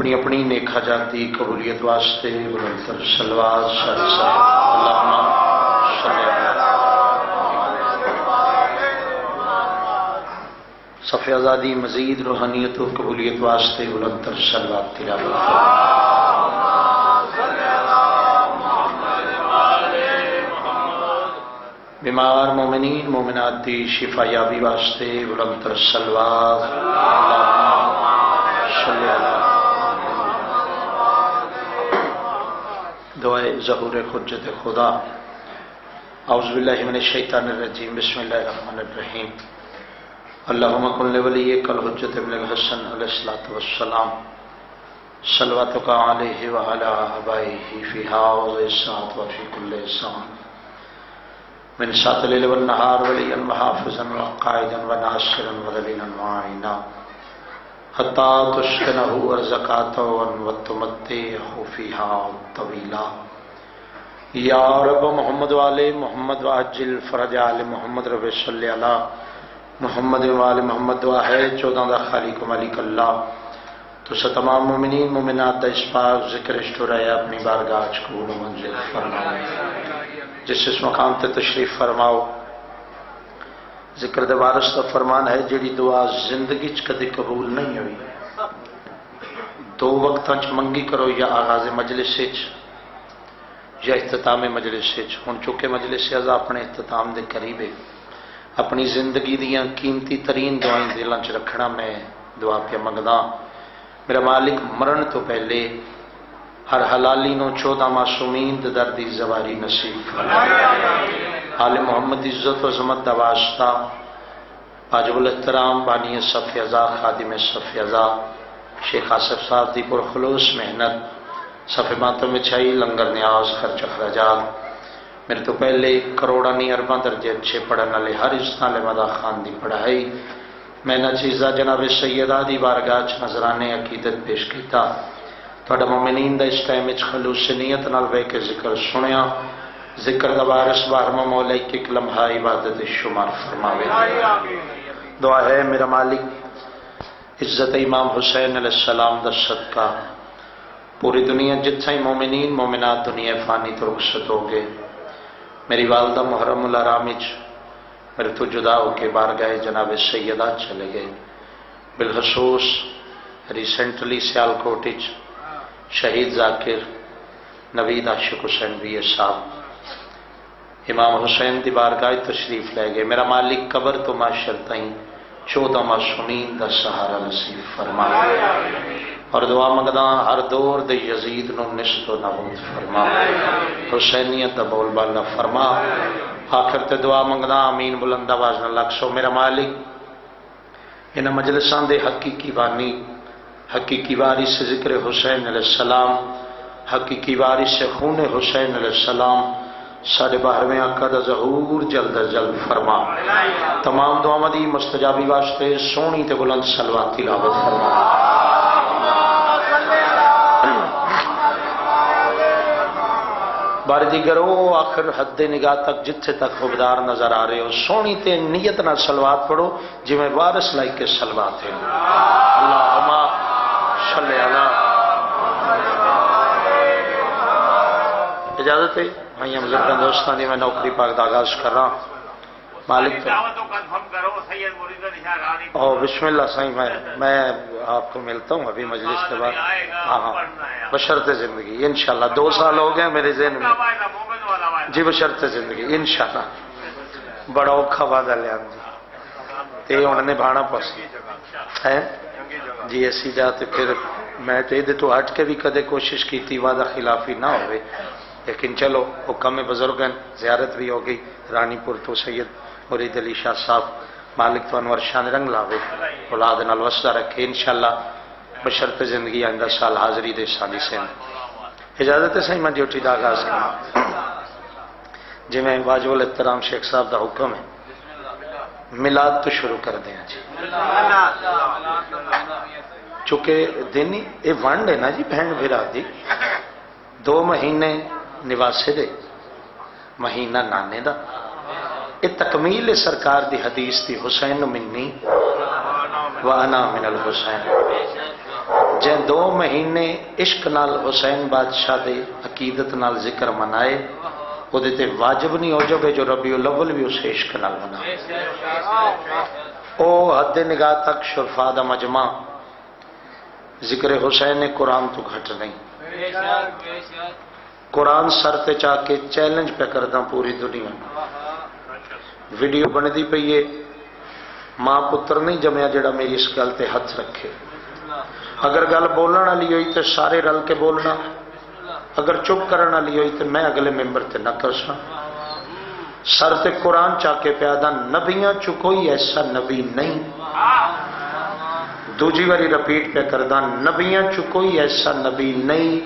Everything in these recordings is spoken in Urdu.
اپنی اپنی نیکھا جاتی قبولیت واسطے بلندتر صلوات شاد صاحب اللہم صلی اللہ صف آزادی مزید روحانیت و قبولیت واسطے بلندتر صلوات تلاوت بیمار مومنین مومنات دی شفا یابی واسطے بلندتر صلوات اللہم صلی اللہ دعائے ظہور حجت خدا اعوذ باللہ من الشیطان الرجیم بسم اللہ الرحمن الرحیم اللہم کن لولیک الحجت ابن الحسن علیہ الصلوۃ والسلام صلواتک علیہ وعلی آبائہ فی هذه الساعة وفی کل ساعة من ساعة الليل والنهار وليا وحافظا وقائدا وناصرا ودليلا معينا حتى تسكنه ارزقاته وتمتعه فيها طويلا یا رب محمد والے محمد واجل فرج آل محمد رب صلی علی محمد والے محمد دعا ہے 14 دا خالق و مالک اللہ تو تمام مومنین مومنات دا اس پاک ذکر اشترائے اپنی بارگاہ قبول و منزل فرماؤ جس اس مقام تے تشریف فرماؤ ذکر دے وارث دا فرمان ہے جیڑی دعا زندگی چ کدی قبول نہیں ہوئی 2 وقتاں چ منگی کرو یا آغاز مجلس وچ یا اختتام مجلس وچ ہن چونکہ مجلس اعضا اپنے اختتام دے قریب ہے اپنی زندگی دیاں قیمتی ترین دعائیں دلاں چ رکھنا میں دعا پہ منگدا میرا مالک مرن تو پہلے ہر حلالی نو 14 معصومین دے در دی زواری نصیب فرمائے آل محمد عزت و عظمت دا واسطہ واجب الاحترام بانی صف ازا خادم صف ازا شیخ آصف صاحب دی پرخلوص محنت صف ماتم میں چھائی لنگر نیاز خرچ اخراجات میرے تو پہلے کروڑانی ارباں درجے اچھے پڑھن والے ہر اسنال مدا خان دی پڑھائی میں نہ چیزا جناب سیدہ دی بارگاہ چ نظرانے عقیدت پیش کیتا تھوڑا مومنین دا اس ٹائم وچ خلوص نیت نال بہ کے ذکر سنیا ذکر دا وارث بارہواں مولا ایک لمحہ عبادت شمار فرماوے دعا ہے میرا مالک عزت امام حسین علیہ السلام دا صدقہ پوری دنیا جتھائی مومنین مومنات دنیا فانی تو رخصت ہو گئے میری والدہ محرم الحرام وچ میرے تو جدا ہو کے بارگاہ جناب سیدہ چلے گئے بالخصوص ریسنٹلی سیالکوٹ وچ شہید ذاکر نوید عاشق حسین بھی صاحب امام حسین دی بارگاہ تشریف لے گئے میرا مالک قبر تو معاشر تائیں 14 معصومین دا سہارا نصیب فرمائے اور دعا منگدا ہر دور دے یزید نو نشت و نابود فرما حسینیت دا بول بالا فرما آخر تے دعا منگدا آمین بلند آواز نال لکھسو میرا مالک انہاں مجلساں دے حقیقی بانی حقیقی وارث ذکر حسین علیہ السلام حقیقی وارث خون حسین علیہ السلام ساڑھے 12ویں آقا دا ظہور جلد از جلد فرما تمام دعا دی مستجابی واسطے سونی تے بلند صلوات تلاوت فرما بار دیگرو آخر حد نگاہ تک جتھے تک خبردار نظر آ رہے ہو سونی تے نیت نہ سلوات پڑھو جی میں وارث لائی کے سلوات ہے اللہم صلی اللہ اجازت ہے بھائی ہم لڑکن دوستان دی میں نوکری پاک دا آغاز کر رہا ہوں مالک او بسم اللہ سائیں میں آپ کو ملتا ہوں ابھی مجلس کے بعد ہاں بشرط زندگی انشاءاللہ 2 سال ہو گئے میرے ذہن میں جی بشرط زندگی انشاءاللہ بڑا اوکھا وعدہ لیا تے انہوں نے بھانا پسند ہے جی ایسی جاتے پھر میں تو ہٹ کے بھی کدے کوشش کی تھی وعدہ خلافی نہ ہوئے لیکن چلو حکم بزرگ زیارت بھی ہو گئی رانی پور تو سید مرید علی شاہ صاحب مالک تو انور شان رنگ لاوے اولاد نال وسدہ رکھے انشاءاللہ بشرط زندگی آئندہ سال حاضری دے سانی سے اجازت ہے صحیح میں ڈیوٹی دا آغاز کرنا جی میں واجب الاحترام شیخ صاحب دا حکم ہے میلاد تو شروع کر دیں جی چونکہ دن یہ ونڈ ہے نا جی بہن بھرا دی 2 مہینے نواسے دے مہینہ نانے دا یہ تکمیل سرکار دی حدیث دی حسین منی وانا من الحسین جے 2 مہینے عشق نال حسین بادشاہ دے عقیدت نال ذکر منائے وہ دیتے واجب نہیں ہو جائے جو ربیع الاول بھی اسے عشق نال منائے. او حد نگاہ تک شرفا دا مجمع ذکر حسین قرآن تو گھٹ نہیں. قرآن سر تے چاہ کے چیلنج پہ کردا پوری دنیا. ویڈیو بندی پئی ہے ماں پتر نہیں جمیا جڑا میری اس گل تے ہاتھ رکھے. اگر گل بولن والی ہوئی تو سارے رل کے بولنا، اگر چپ کرن والی ہوئی تو میں اگلے ممبر تے نہ کرساں. سر تے قرآن چاہ کے پیادا نبیاں چ کوئی ایسا نبی نہیں. دوجی باری رپیٹ پہ کردہ نبیاں چ کوئی ایسا نبی نہیں.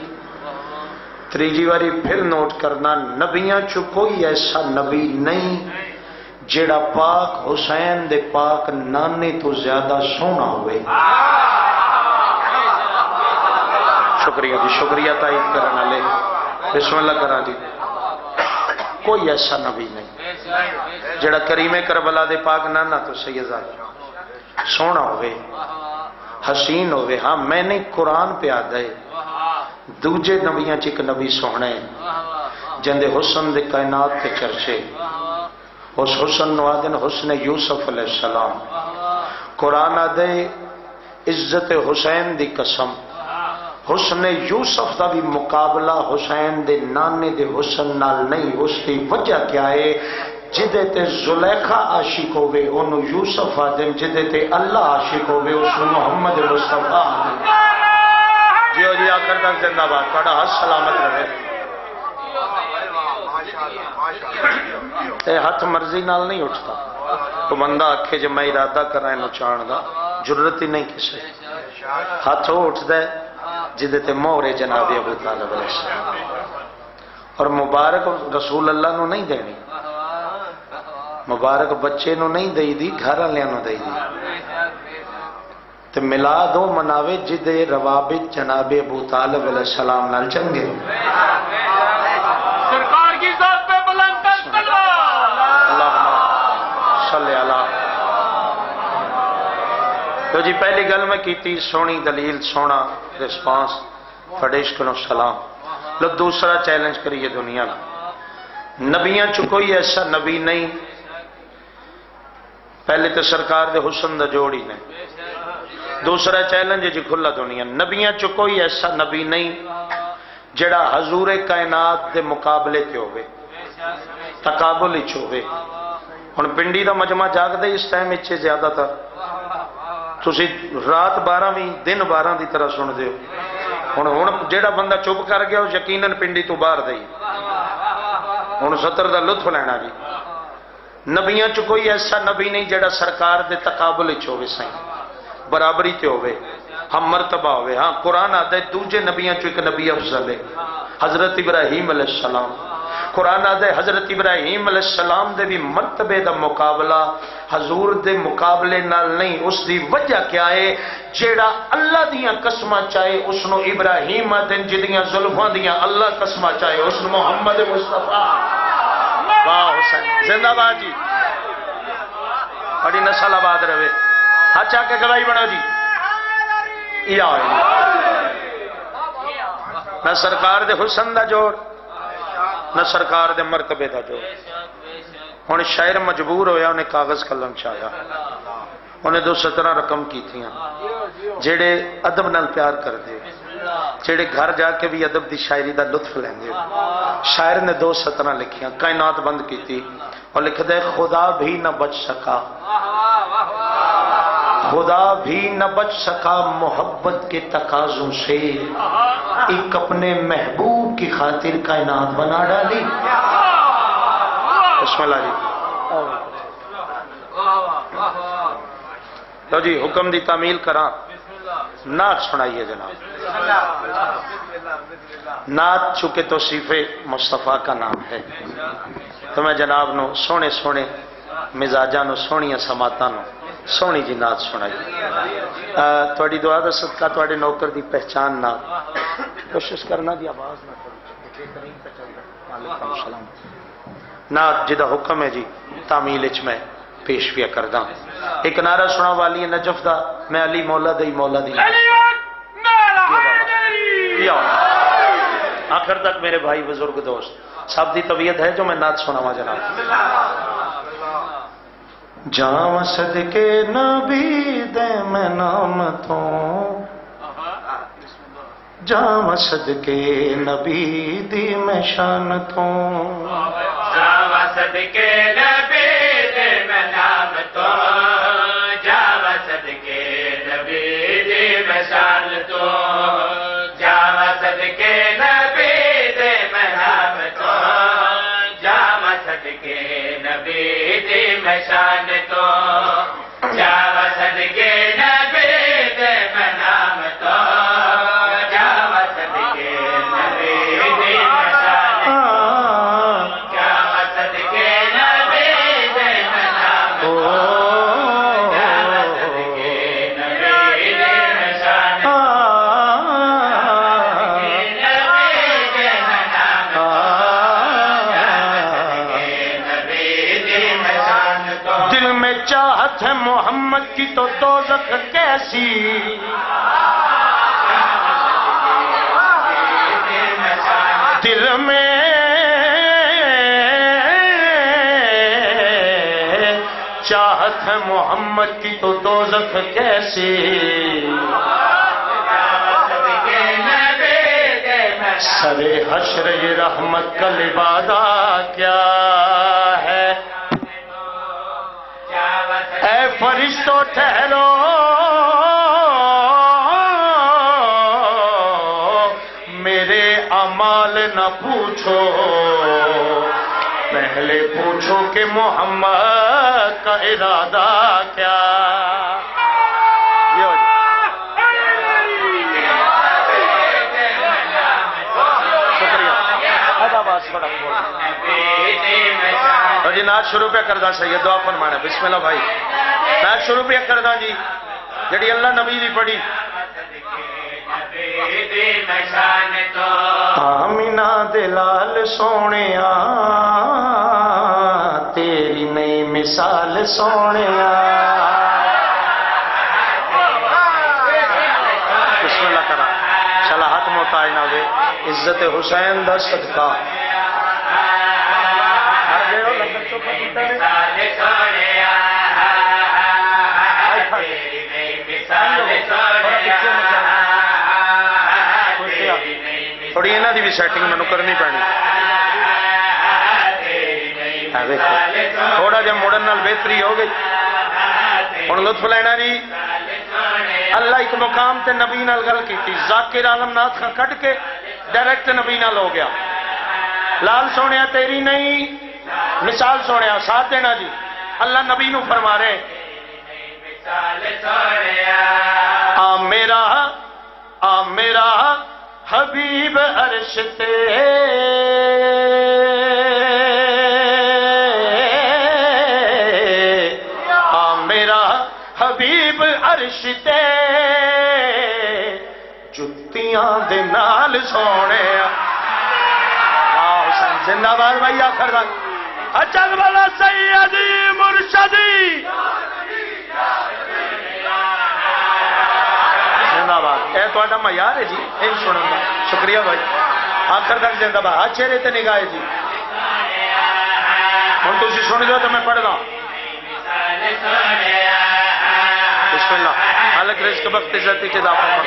تیجی باری پھر نوٹ کرنا نبیاں چ کوئی ایسا نبی نہیں جیڑا پاک حسین دے پاک نانے تو زیادہ سونا ہوئے. شکریہ جی، شکریہ تائید کرنا لے. بسم اللہ کرا جی. کوئی ایسا نبی نہیں جڑا کریم کربلا دے پاک نانا تو سیدہ سونا ہوئے، حسین ہوئے. ہاں میں نے قرآن پہ آدھے دوجے نبیاں چک نبی سونے جندے حسن دے کائنات کے چرچے. اس حسن نوادن حسن یوسف علیہ السلام. قرآن آدھے عزت حسین دی قسم حسن یوسف دا بھی مقابلہ حسین دے نانے دے حسن نال نہیں. اس کی وجہ کیا ہے؟ جدے تے زلیخا عاشق ہوئے انہوں یوسف آدم، جدے تے اللہ عاشق ہوئے اس محمد مصطفیٰ آدم. جیو جی آخر تک زندہ باد، پڑا ہاتھ سلامت رہے. تے ہاتھ مرضی نال نہیں اٹھتا. تو بندہ آکھے جو میں ارادہ کر رہا ہے چاہن دا ضرورت ہی نہیں کسے. ہاتھ وہ اٹھ دے جدے تے مورے جناب ابو طالب علیہ السلام. اور مبارک رسول اللہ نو نہیں دینی، مبارک بچے نو نہیں دئی دی، گھر والے نو دئی دی. تے میلاد وہ مناوے جدے روابط جناب ابو طالب علیہ السلام نال چنگے. سرکار کی ذات پہ بلند اللہم صلی اللہ. تو جی پہلی گل میں کیتی سونی دلیل سونا رسپانس فڑیش کنو سلام. لو دوسرا چیلنج کریے دنیا نا. نبیاں چ کوئی ایسا نبی نہیں. پہلے تو سرکار دے حسن دا جوڑی نے. دوسرا چیلنج جی کھلا دنیا. نبیاں چ کوئی ایسا نبی نہیں جڑا حضور کائنات دے مقابلے تے ہوئے، تقابل اچ ہوئے. ہن پنڈی دا مجمع جاگ دے اس ٹائم اچھے زیادہ تر تسی رات 12 بھی دن 12 دی طرح سن دے ہو. ہن جیڑا بندہ چپ کر گیا وہ یقیناً پنڈی تو باہر دئی. ہن 70 دا لطف لینا جی. نبیاں چ کوئی ایسا نبی نہیں جڑا سرکار دے تقابل اچ ہوئے، سائیں برابری تے ہوئے، ہم مرتبہ ہوئے. ہاں قرآن آتا ہے دوجے نبیاں چ ایک نبی افضل ہے حضرت ابراہیم علیہ السلام. قرآن آتا ہے حضرت ابراہیم علیہ السلام دے بھی مرتبے دا مقابلہ حضور دے مقابلے نال نہیں. اس دی وجہ کیا ہے؟ جیڑا اللہ دیاں قسمہ چاہے اس نو ابراہیم دن جدیاں زلفاں دیاں اللہ قسمہ چاہے اس نو محمد مصطفیٰ. واہ حسین زندہ باد جی، بڑی نسل آباد رہے. اچھا کہ گواہی بنو جی. نہ سرکار دے حسن دا جوڑ نہ سرکار دے مرتبے دا جوڑ. ہن شاعر مجبور ہویا انہیں کاغذ قلم چاہیا. انہیں 2 سطرہ رقم کی تھیاں جیڑے ادب نال پیار کر دے، جیڑے گھر جا کے بھی ادب دی شاعری دا لطف لیں گے. شاعر نے 2 سطرہ لکھیاں، کائنات بند کی تھی اور لکھ دے خدا بھی نہ بچ سکا، خدا بھی نہ بچ سکا محبت کے تقاضوں سے، ایک اپنے محبوب کی خاطر کائنات بنا ڈالی. بسم اللہ جی. تو جی حکم دی تعمیل کراں. نعت سنائیے جناب. نعت چونکہ توصیف مصطفیٰ کا نام ہے تو میں جناب نو سونے سونے مزاجاں نو سونیاں سماعتاں نو سونی جی نعت سنائی. تھوڑی دعا دا صدقہ تھوڑے نوکر دی پہچان نہ کوشش کرنا دی آواز نہ کرو. نعت جدا حکم ہے جی تعمیل اچ میں پیش پیا کردہ. ایک نعرہ سنا والی نجف دا میں علی مولا دی مولا دی. آؤ آخر تک میرے بھائی بزرگ دوست سب دی طبیعت ہے جو میں نعت سناواں جناب جاواں صدقے نبی دے میں نام تو جاواں صدقے نبی دی میں شان تو جاواں صدقے نبی دے میں نام تو جاواں صدقے نبی دی میں شان تو جاواں صدقے نبی دے میں نام تو جاواں صدقے نبی دی میں شان تو جاواں صدقے نبی دے میں نام تو جاواں صدقے نبی دی میں شان جاواں صدقے نبی دے میں نام تو جاواں صدقے نبی دی میں شان دل میں چاہت ہے محمد کی تو دوزخ کیسی دل میں چاہت ہے محمد کی تو دوزخ کیسی سرے حشر یہ رحمت کا لبادہ کیا ہے اے فرشتوں ٹھہرو میرے اعمال نہ پوچھو پہلے پوچھو کہ محمد کا ارادہ کیا اور جی نعت شروع پہ کردہ سید دعا فرمانا بسم اللہ بھائی نعت شروع پہ کردہ جی جڑی اللہ نبی دی پڑھی آمینہ دلال سونیا تیری نئی مثال سونیا بسم اللہ کرا صلاحت متعینہ وے عزت حسین دا صدقہ تھوڑی انہاں دی بھی سیٹنگ میں کرنی پڑنی تھوڑا جا موڑن نال بہتری ہو گئی ہن لطف لینا جی اللہ ایک مقام تے نبی نال گل کیتی ذاکر عالم ناتھ خاں کٹ کے ڈائریکٹ نبی نال ہو گیا لال سونیا تیری نہیں مثال سونیا ساتھ دینا جی اللہ نبی نو فرما رہے آ میرا حبیب عرش تے آ میرا حبیب عرش تے جتیاں دے نال سونے حسین زندہ بار بھائی آخر تک اچھل والا سیدی مرشدی زندہ بار اے تو آدھا معیار ہے جی ایک سنن دا شکریہ بھائی آخر تک زندہ بار ہاتھ چہرے تے نگاہ جی ہن تسی سن دو تو میں پڑھ دا بسم اللہ مالک رزق بخت عزتی کے دافع پر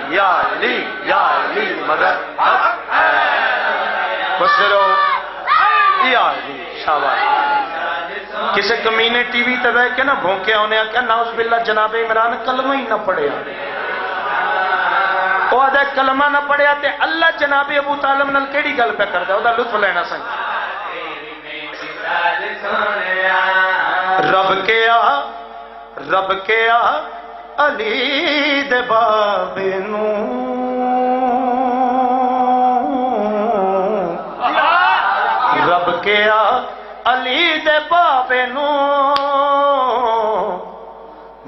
یا علی مدد بسرو یا علی شاباش کسی کمینے ٹی وی تے بیٹھ کے نہ بھونکے ہونے کہ نعوذ باللہ جناب عمران کلمہ ہی نہ پڑھیا وہ آدھا کلمہ نہ پڑھیا تے اللہ جناب ابو طالب نال کیڑی گل پہ کر دے وہ دا لطف لینا سنگ رب کیا علی دے بابے نو رب کیا علی دے بابے نو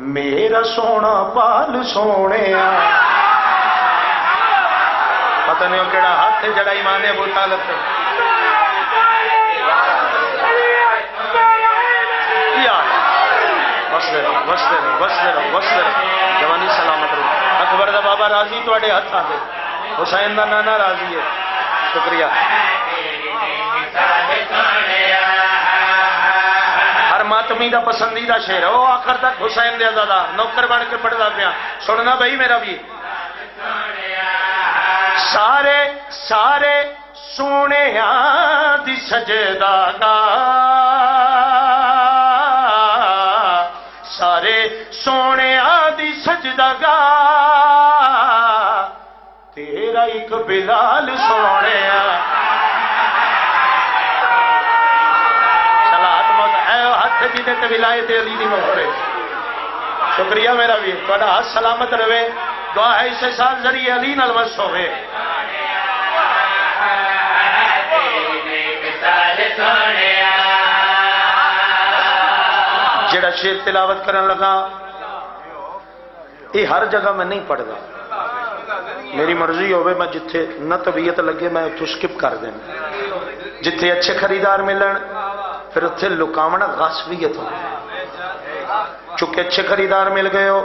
میرا سونا پال سونے پتہ نہیں وہ کہڑا ہاتھ ہے جڑا ایمان ابو طالب پہ جوانی سلامت رہو. اکبر دا بابا راضی تواڈے ہاتھ آ گئے. حسین دا نانا راضی ہے. شکریہ. ہر ماتمی دا پسندیدہ شعر ہے. وہ آخر تک حسین دے آزادہ نوکر بن کے پڑھدا پیا. سننا بھائی میرا بھی. سارے سارے سونیاں دی سجدہ سارے سونے آدھی سجدہ گا تیرا ایک بلال سونے چلا ہاتھ جیتے تے ولایت علی دی مہر. شکریہ میرا بھی. تھوڑا ہاتھ سلامت رہے. دعا ہے اسے سال ذریعے علی نال وس ہوئے. جڑا شعر تلاوت کرن لگا یہ ہر جگہ میں نہیں پڑھدا. میری مرضی ہوئے میں جتھے نہ طبیعت لگے میں اتھو سکپ کر دیں. جتھے اچھے خریدار ملن پھر اتھے لکاونا غاسبیت ہو. چونکہ اچھے خریدار مل گئے ہو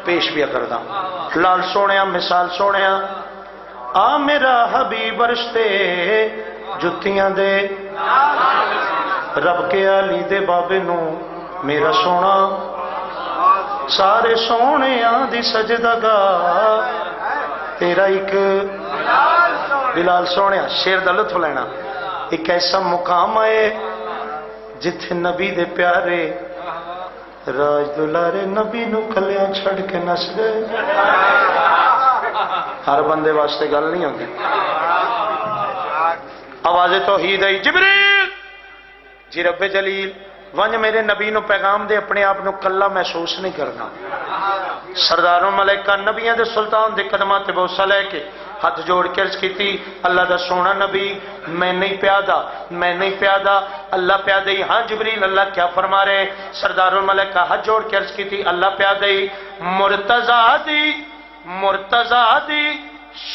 پیش بھی کردا. لال سونیا مثال سونیا آ میرا حبیب رشتے جتیاں دے رب کے علی دے بابے نو میرا سونا سارے سونے دی سجدہ گا تیرا ایک بلال سونے. شیر دا لطف لینا. ایک ایسا مقام ہے جتھے نبی دے پیارے راج دلارے نبی نو کلیاں چھڑ کے نس گئے. ہر بندے واسطے گل نہیں ہوندی. آواز توحید ہے. جبریل جی رب جلیل ونج میرے نبی نو پیغام دے. اپنے آپ نو کلا محسوس نہیں کرنا. سرداروں ملائکہ نبیاں دے سلطان دے قدمات تے بوسہ لے کے ہاتھ جوڑ کے عرض کیتی اللہ دا سونا نبی میں نہیں پیادا اللہ پیادے ہی. ہاں جبریل اللہ کیا فرما رہے. سرداروں ملائکہ ہاتھ جوڑ کے عرض کیتی اللہ پیادے ہی مرتضی دی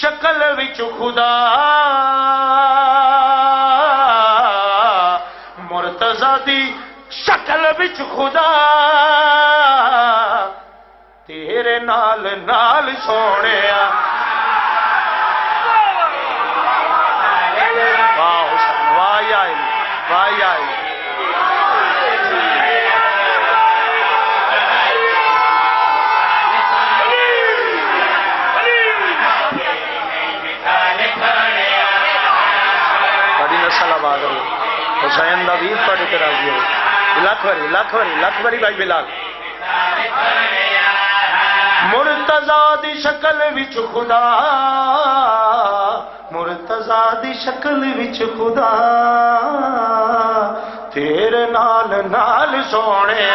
شکل وچ خدا مرتضی دی شکل وچ خدا تیرے نال نال سونے. واہ حسین واہ آئی واہ آئی. بڑی نسل آباد ہو. حسین دا ویر پڑھ کے راضی ہو. لاکھ بری بھائی بلال. مرتضی دی شکل وچ خدا مرتضی دی شکل وچ خدا تیرے نال نال سونے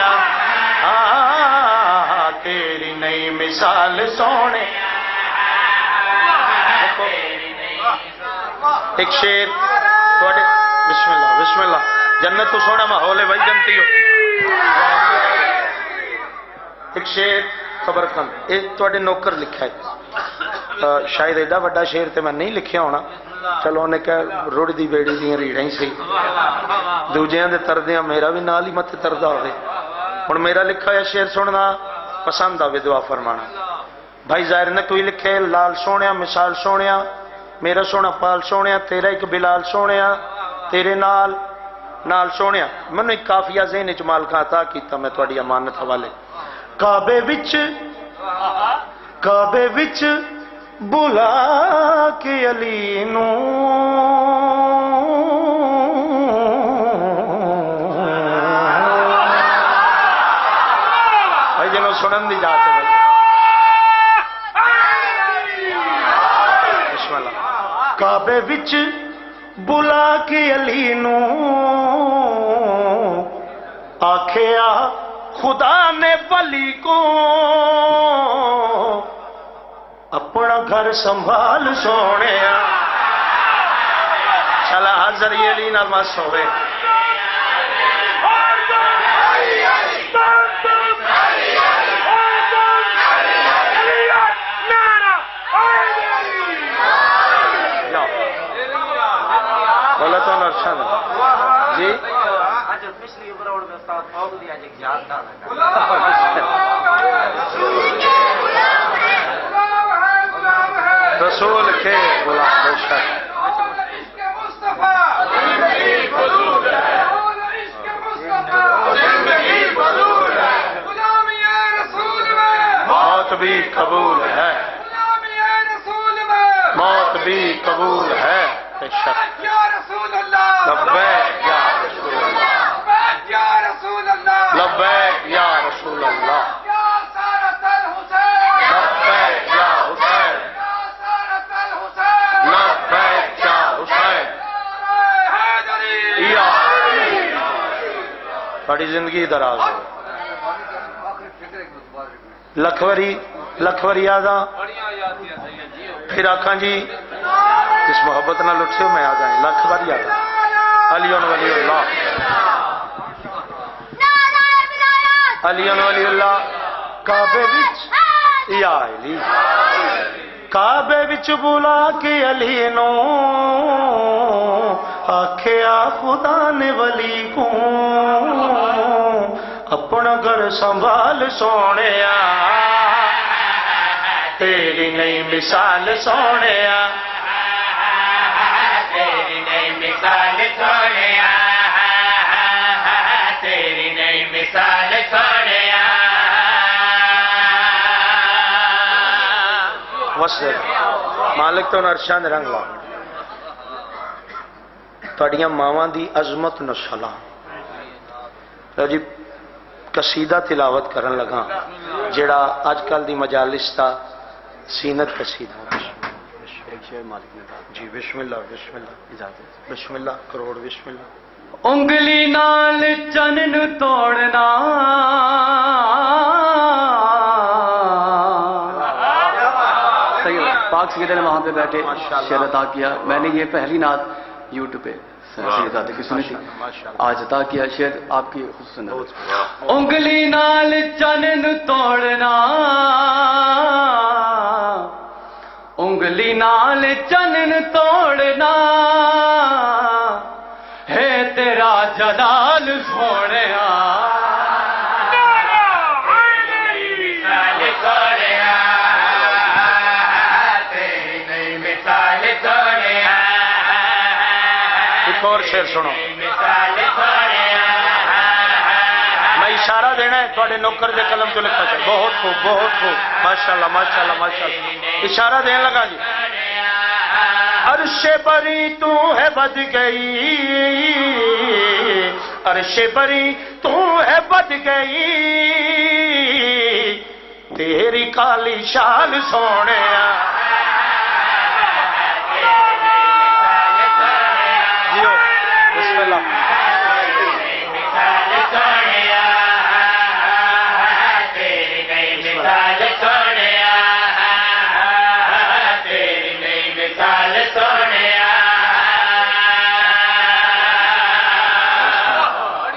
تیری نئی مثال سونے. ایک شیر بسم اللہ جنت تو سونا ماحول ہے بھائی جنتی ہو. ایک شیر خبر کن یہ تواڈے نوکر لکھا ہے. شاید ایڈا وڈا شیر تے میں نہیں لکھیا ہونا. چلو انہیں کہا روڑ دی بیڑی دیاں ریڑھاں ہی صحیح دوجیاں دے تردیاں میرا بھی نال ہی مت تردا ہوئے. ہن میرا لکھا ہے شیر سننا پسند آوے دعا فرمانا. بھائی ظاہر نے کوئی لکھے لال سونیا مثال سونیا میرا سونا پال سونیا تیرا ایک بلال سونیا تیرے نال نال سونیا. میں ایک کافیہ ذہن وچ مالک عطا کیتا میں تہاڈی امانت حوالے. کعبے وچ بلا کے علی نو بھائی جنوں سنن دی جاتے بھائی بسم اللہ. کعبے وچ بلا کے علی نو آکھیا خدا نے ولی کو اپنا گھر سنبھال سونے. چلا حاضر یہ علی نال مس ہوئے. رسول کے غلام بے شک موت بھی قبول ہے، موت بھی قبول ہے بے شک۔ لبیک یا رسول اللہ، لبیک یا رسول اللہ، لبیک یا حسین، لبیک یا حسین، یا بڑی زندگی دراز ہو۔ لکھوری آدھا پھر آکھاں جی جس محبت نہ لٹھے میں آ جائیں لکھ بار یاد علی ولی اللہ، علی ولی اللہ کعبے وچ یا علی، کعبے وچ بلا کے علی نو آکھیا خدا نے ولی کو اپنا گھر سنبھال سونے تیری نئی مثال سونے، تیری نئی مثال سونے، تیری نئی مثال سونے۔ وسر مالک تو عرشاں دے رنگ لا تہاڈیاں ماواں دی عظمت نو سلام۔ جی قصیدہ تلاوت کرن لگا جڑا اج کل دی مجالس تا سینت قصیدہ جی بسم اللہ بسم اللہ اجازت بسم اللہ کروڑ بسم اللہ۔ انگلی نال چنن توڑنا پاک سید نے وہاں پہ بیٹھے شعر عطا کیا، میں نے یہ پہلی نعت یوٹیوب پہ کی سنی تھی، آج عطا کیا شعر آپ کی خصوصاً۔ انگلی نال چنن توڑنا، انگلی نال چنن توڑنا ہے تیرا جلال سونے، اور شعر سنو میں اشارہ دینا ہے تھوڑے نوکر دے قلم تو لکھا جائے۔ بہت خوب بہت خوب ماشاءاللہ ماشاءاللہ ماشاءاللہ۔ اشارہ دینے لگا جی عرش بری تو ہے بد گئی، عرش بری تو ہے بد گئی تیری کالی شال سونے، بسم اللہ۔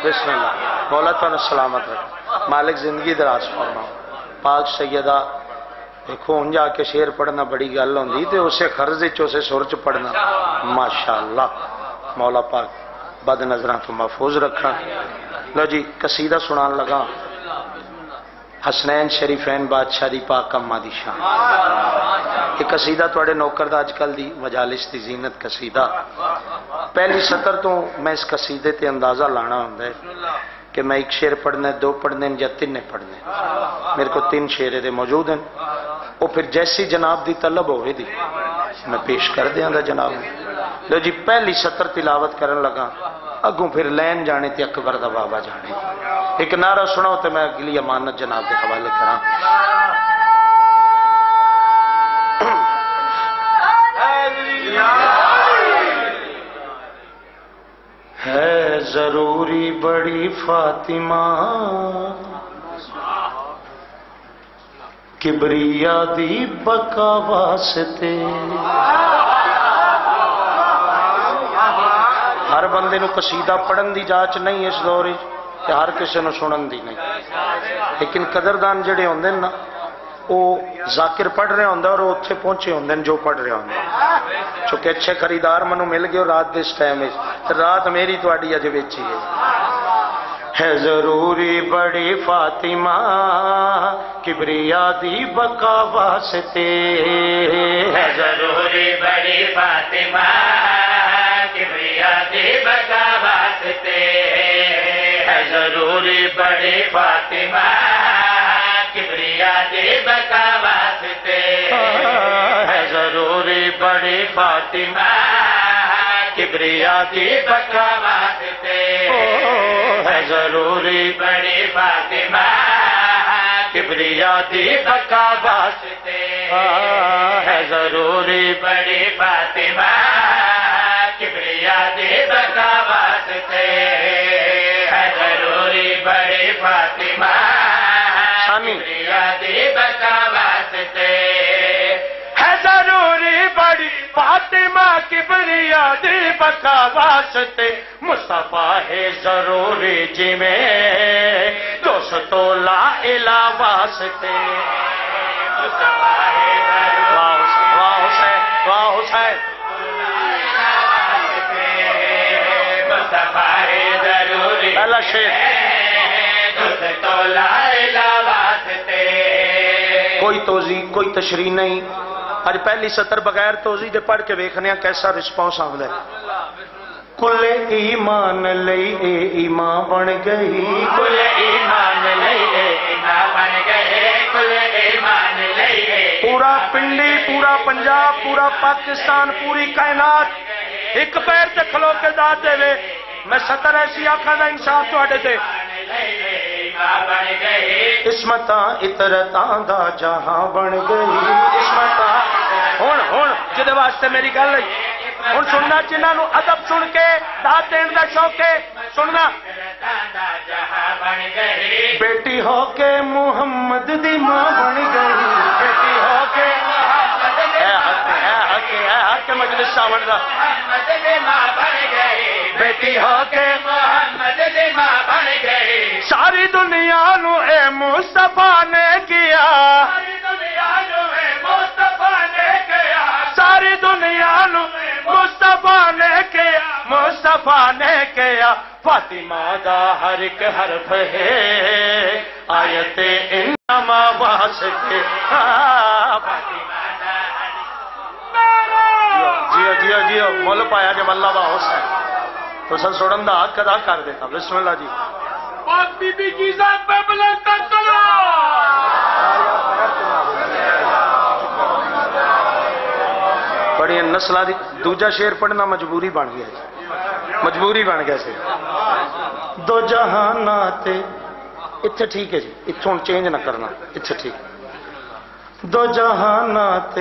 بسم اللہ۔ مولا تو سلامت رکھ، مالک زندگی دراز فرما۔ پاک سیدہ دیکھو ہن جا کے شعر پڑھنا بڑی گل ہوندی تے اسے خرز اسے سر چ پڑھنا ماشاءاللہ۔ مولا پاک بد نظراں تو محفوظ رکھنا۔ لو جی قصیدہ سنان لگا حسنین شریفین بادشاہ دی پاک اماں دی شان۔ یہ قصیدہ تواڈے نوکر دا اج کل دی مجالس دی زینت قصیدہ۔ پہلی سطر تو میں اس قصیدے تے اندازہ لانا ہوندا ہے کہ میں ایک شعر پڑھنا ہے، دو پڑھنے یا تین پڑھنے، میرے کو 3 شعر دے موجود ہیں، وہ پھر جیسی جناب دی طلب ہوئے دی میں پیش کر دیاں دا جناب۔ لو جی پہلی سطر تلاوت کرن لگا، اگوں پھر لین جانے تے اکبر دا بابا جانے۔ ایک نعرہ سناؤ تے میں اگلی امانت جناب کے حوالے کراں۔ ہے ضروری بڑی فاطمہ کبریا دی بقا واسطے، ہر بندے نو قصیدہ پڑھن دی جاچ نہیں اس دور کہ ہر کسی نو سنن دی نہیں، لیکن قدردان جڑے ہوندے نا وہ ذاکر پڑھ رہے ہوندے اور اتنے پہنچے ہوندے جو پڑھ رہے ہوندے، چونکہ اچھے خریدار منو مل گئے رات دے اس ٹائم رات میری تواڈی اج وچ ہی ہے۔ ہے ضروری بڑی فاطمہ کبریا دی بقا واسطے، ہے ضروری بڑی فاطمہ کبریا دی بقا واسطے، ہے ضروری بڑی فاطمہ کبریا دی بقا واسطے، ہے ضروری بڑی فاطمہ کبریا دی بقا واسطے، ہے ضروری بڑی فاطمہ کبریا دی بقا واسطے، ہے ضروری بڑی فاطمہ کبریا دی بقا واسطے، ہے ضروری بڑی فاطمہ کبریا دی بقا واسطے، ہے ضروری بڑی فاطمہ کبریا دی بقا واسطے، مصطفیٰ ہے ضروری جی میں دوستو لا الہ واسطے، مصطفیٰ ہے واہ حسین واہ حسین، مصطفیٰ ہے ضروری پہلا شعر دوستو لا الہ واسطے، کوئی توضیح کوئی تشریح نہیں، آج پہلی سطر بغیر توضیح دے پڑھ کے ویکھنے ہیں کیسا رسپانس آندا ہے۔ کل ایمان لئی اے ایمان بن گئی، کل ایمان لئی ایمان بن گئے، کل ایمان لئی پورا پنڈی پورا پنجاب پورا پاکستان پوری کائنات ایک پیر تے کھلو کے داد دے وے، میں سطر ایسی آنکھاں دا انصاف تواڈے تے، عصمتاں اطرتاں دا جہاں بن گئی، عصمتاں ہن جدے واسطے میری گل ہے، ہن سننا جنہاں نو ادب سن کے داد دین دا شوق ہے سننا، بیٹی ہو کے محمد دی ماں بن گئی، بیٹی ہو کے حق مجلس ساون دا، بیٹی ہو کے محمد دی ماں بن گئی، ساری دنیا نو اے مصطفیٰ نے کیا، ساری دنیا جو ہے مصطفیٰ نے کیا، ساری دنیا نو مصطفیٰ نے کیا، مصطفیٰ نے کیا، فاطمہ دا ہر ایک حرف ہے آیت انما واسطے، جیو جیو جیو مول پایا جب اللہ با حسین تو سن سوڑن دا حق ادا کر دیتا، بسم اللہ جی، پاک بی بی کی ذات پہ بلند تر چلو، بڑی نسلہ دی دوجا شعر پڑھنا مجبوری بن گیا ہے، مجبوری بن گیا سے، دو جہانات اتھے ٹھیک ہے جی، اتھوں چینج نہ کرنا، اتھے ٹھیک، دو جہانات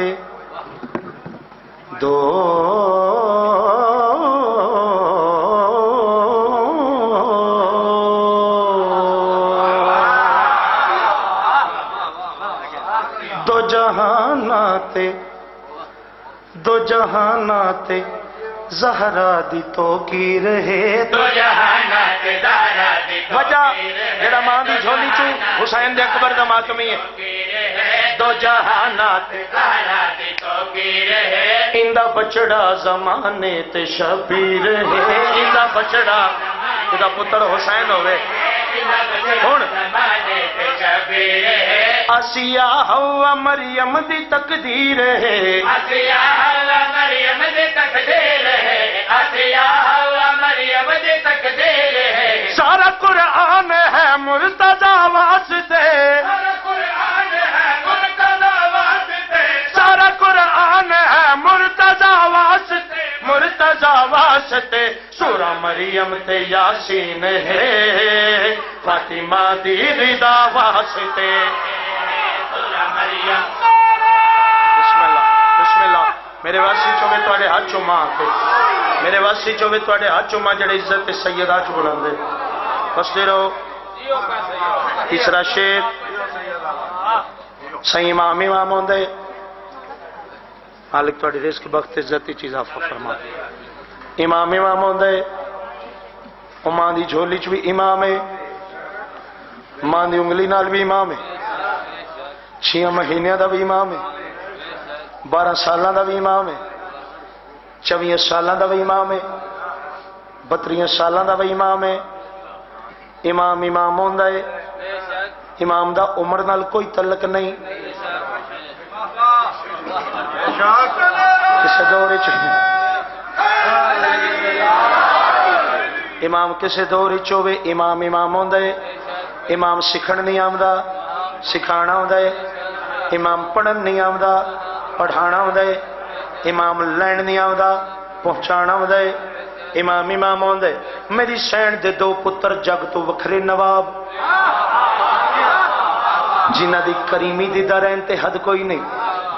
دو جہانات دو جہانات زہرا دی تو کی رہے، دو جہانات زہرا دی تو وجہ جڑا ماں دی جھولی چوں حسین دے اکبر دا ماتمی ہے، دو جہانات زہرا دی تو کی رہے، اندہ بچڑا زمانے تے شبیر ہے، اندہ بچڑا خدا پتر حسین ہوئے، ہن آسیہ ہوا مریم دی تقدیر ہے، آسیہ ہوا مریم دی تقدیر ہے، آسیہ ہوا مریم دی تقدیر ہے، سارا قرآن ہے مرتضی واسطے، سارا قرآن ہے مرتضی واسطے، سارا قرآن ہے مرتضی واسطے، مرتضی واسطے، سورہ مریم تے یاسین ہے فاطمہ دی رضا واسطے، بسم اللہ بسم اللہ، میرے واسی چوبے توڑے ہاتھ چوما آتے، میرے واسی چوبے توڑے ہاتھ چوما جڑے عزت سیدہ چو بلندے، بستے رہو، تیسرا شعر صحیح امام ہوندے، مالک توڑی رزق بخت عزتی چیز آفا فرما، امام ہوندے، ماں دی جھولی چ بھی امام ہے، ماں دی انگلی نال بھی امام ہے، 6 مہینے دا بھی امام ہے، 12 سالاں دا بھی امام ہے، 24 سالاں دا بھی امام ہے، 32 سالاں دا بھی امام ہے، امام امام ہوندا ہے، امام دا عمر نال کوئی تعلق نہیں، کسے دور وچ امام کسے دور وچ ہوے امام امام ہوندا ہے، امام سکھن نہیں آوندا سکھانا ہوندا ہے، امام پڑھن نہیں آوندا پڑھانا ہوندا ہے، امام لین نہیں آوندا پہنچانا ہوندا ہے، امام امام ہوندا ہے۔ میری سین دے دو پتر جگ تو وکھرے نواب، جنہ دی کریمی دی درین تے حد کوئی نہیں،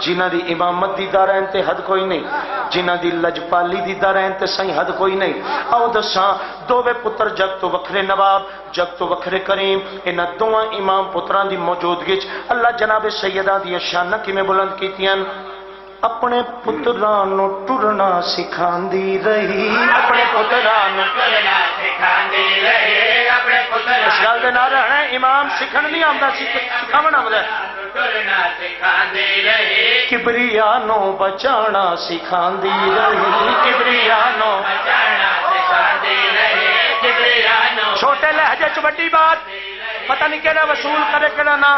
جنہ دی امامت دی درین تے حد کوئی نہیں، جنہ دی لجپالی دی درین تے صحیح حد کوئی نہیں۔ آؤ دساں دووے پتر جگ تو وکھرے نواب، جگ تو وکھرے کریم، انہاں دوواں امام پتراں دی موجودگی اللہ جناب سیدہ دی شاناں کیویں بلند کیتیاں؟ اپنے پتراں نو ٹرنا سکھاندی رہی، اپنے پتراں نو ٹرنا سکھاندی رہی، اپنے پتراں اس گل دے نال رہنا امام سکھن نہیں آندا سکھاونا آندا ٹرنا سکھاندی رہی، کبریا نو بچانا سکھاندی رہی، کبریا نو بچانا سکھاندی رہی، کبریا نو چھوٹے لہجے چ بڑی بات پتہ نہیں کیڑا وصول کرے کیڑا نہ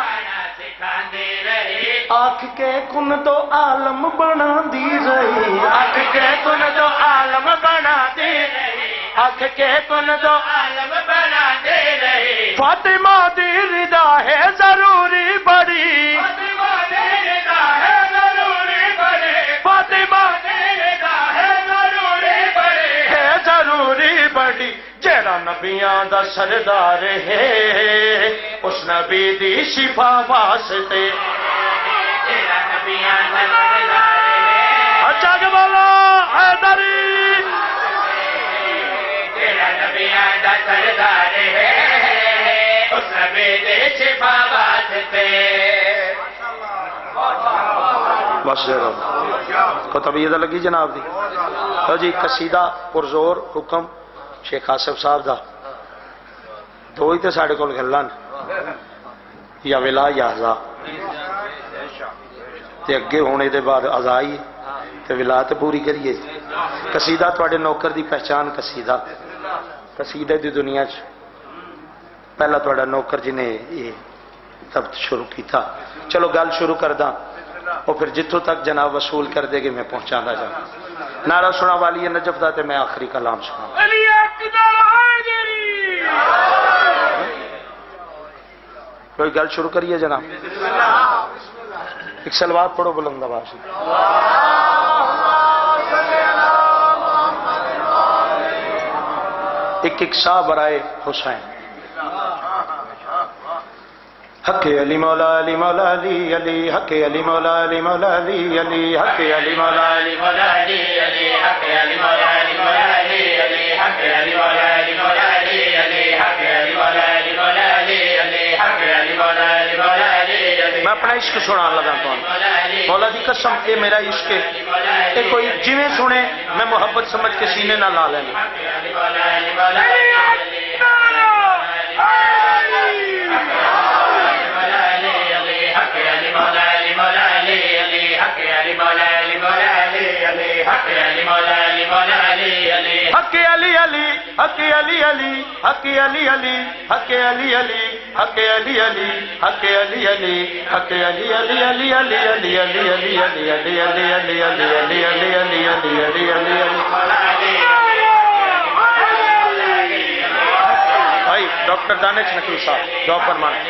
آنکھ کے کن تو عالم بنا دی رہی، آنکھ کے کن تو عالم بنا دی رہی، آنکھ کے کن تو عالم بنا دی رہی، فاطمہ دی رضا ہے ضروری بڑی، فاطمہ دی رضا ہے ضروری بڑی، فاطمہ دی رضا ہے ضروری بڑی، ہے ضروری بڑی، جیڑا نبیاں دا سردار ہے اس نبی دی شفا واسطے، جیڑا نبیاں دا سردار ہے اچھا کہ بولا حیدری، جیڑا نبیاں دا سردار ہے اس نبی دی شفا واسطے۔ بس کو طبیعت لگی جناب دی؟ تو جی قصیدہ پرزور حکم شیخ آصف صاحب دا دو ہی تے ساڑھے کول گلان یا ولا یا عزا تے اگے ہونے دے بعد عزا ہی تے ولا تے پوری کریے۔ قصیدہ تواڈے نوکر دی پہچان قصیدہ قصیدے دی دنیا چ پہلا تواڈا نوکر جنے یہ ضبط شروع کیتا۔ چلو گل شروع کرداں اور پھر جتوں تک جناب وصول کر دے گی میں پہنچانا جا۔ نعرہ سنا والی نجف دا تے میں آخری کلام سنا۔ کوئی گل شروع کریے جناب، ایک سلوات پڑھو بلند آواز سے۔ ایک ایک سا برائے حسین۔ حق علی مولا علی مولا علی علی، حق علی مولا علی مولا علی علی، حق علی مولا علی مولا علی علی، حق علی مولا علی مولا علی علی، حق علی مولا علی مولا علی علی، حق علی مولا علی مولا علی علی، حق علی مولا علی مولا علی علی۔ میں اپنا عشق سنا لگا تو مولا دی قسم اے میرا عشق ہے، اے کوئی جویں سنے میں محبت سمجھ کے سینے نہ لا لینا۔ حق علی علی حق علی علی حق علی علی حق علی علی حق علی علی حق علی علی حق علی علی علی علی علی علی علی علی علی علی علی علی علی علی علی علی بھائی ڈاکٹر دانش نقوی صاحب دعا فرمائیں۔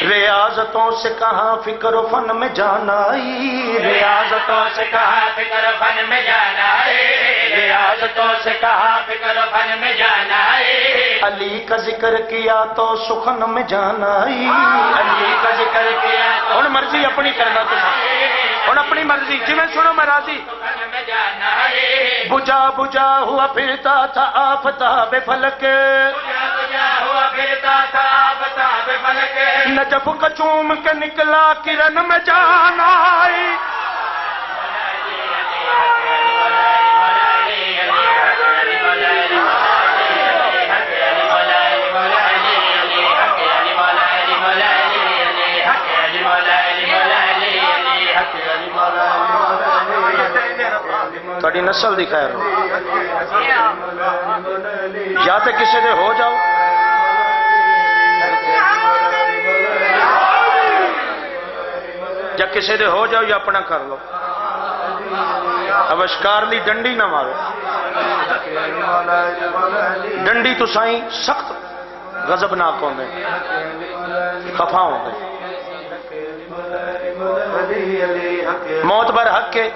ریاضتوں سے کہاں فکر و فن میں جانا آئی، ریاضتوں سے کہاں فکر و فن میں جانا آئی، ریاضتوں سے کہاں فکر و فن میں جانا آئی، علی کا ذکر کیا تو سخن میں جانا آئی، علی کا ذکر کیا ہن مرضی اپنی کرنا تو ہن اپنی مرضی جی میں سنو میں راضی۔ بجا بجا ہوا پھرتا تھا آفتاب فلک، نجف کا چوم کے نکلا کرن میں جان آئی، تھوڑی تیری نسل دی خیر ہو، یا تے کسی دے ہو جاؤ یا کسی دے ہو جاؤ یا اپنا کر لو، اوشکار لی ڈنڈی نہ مارو، ڈنڈی تو سائیں سخت غضبناک ہوندے خفا ہوندے، موت بر حق کے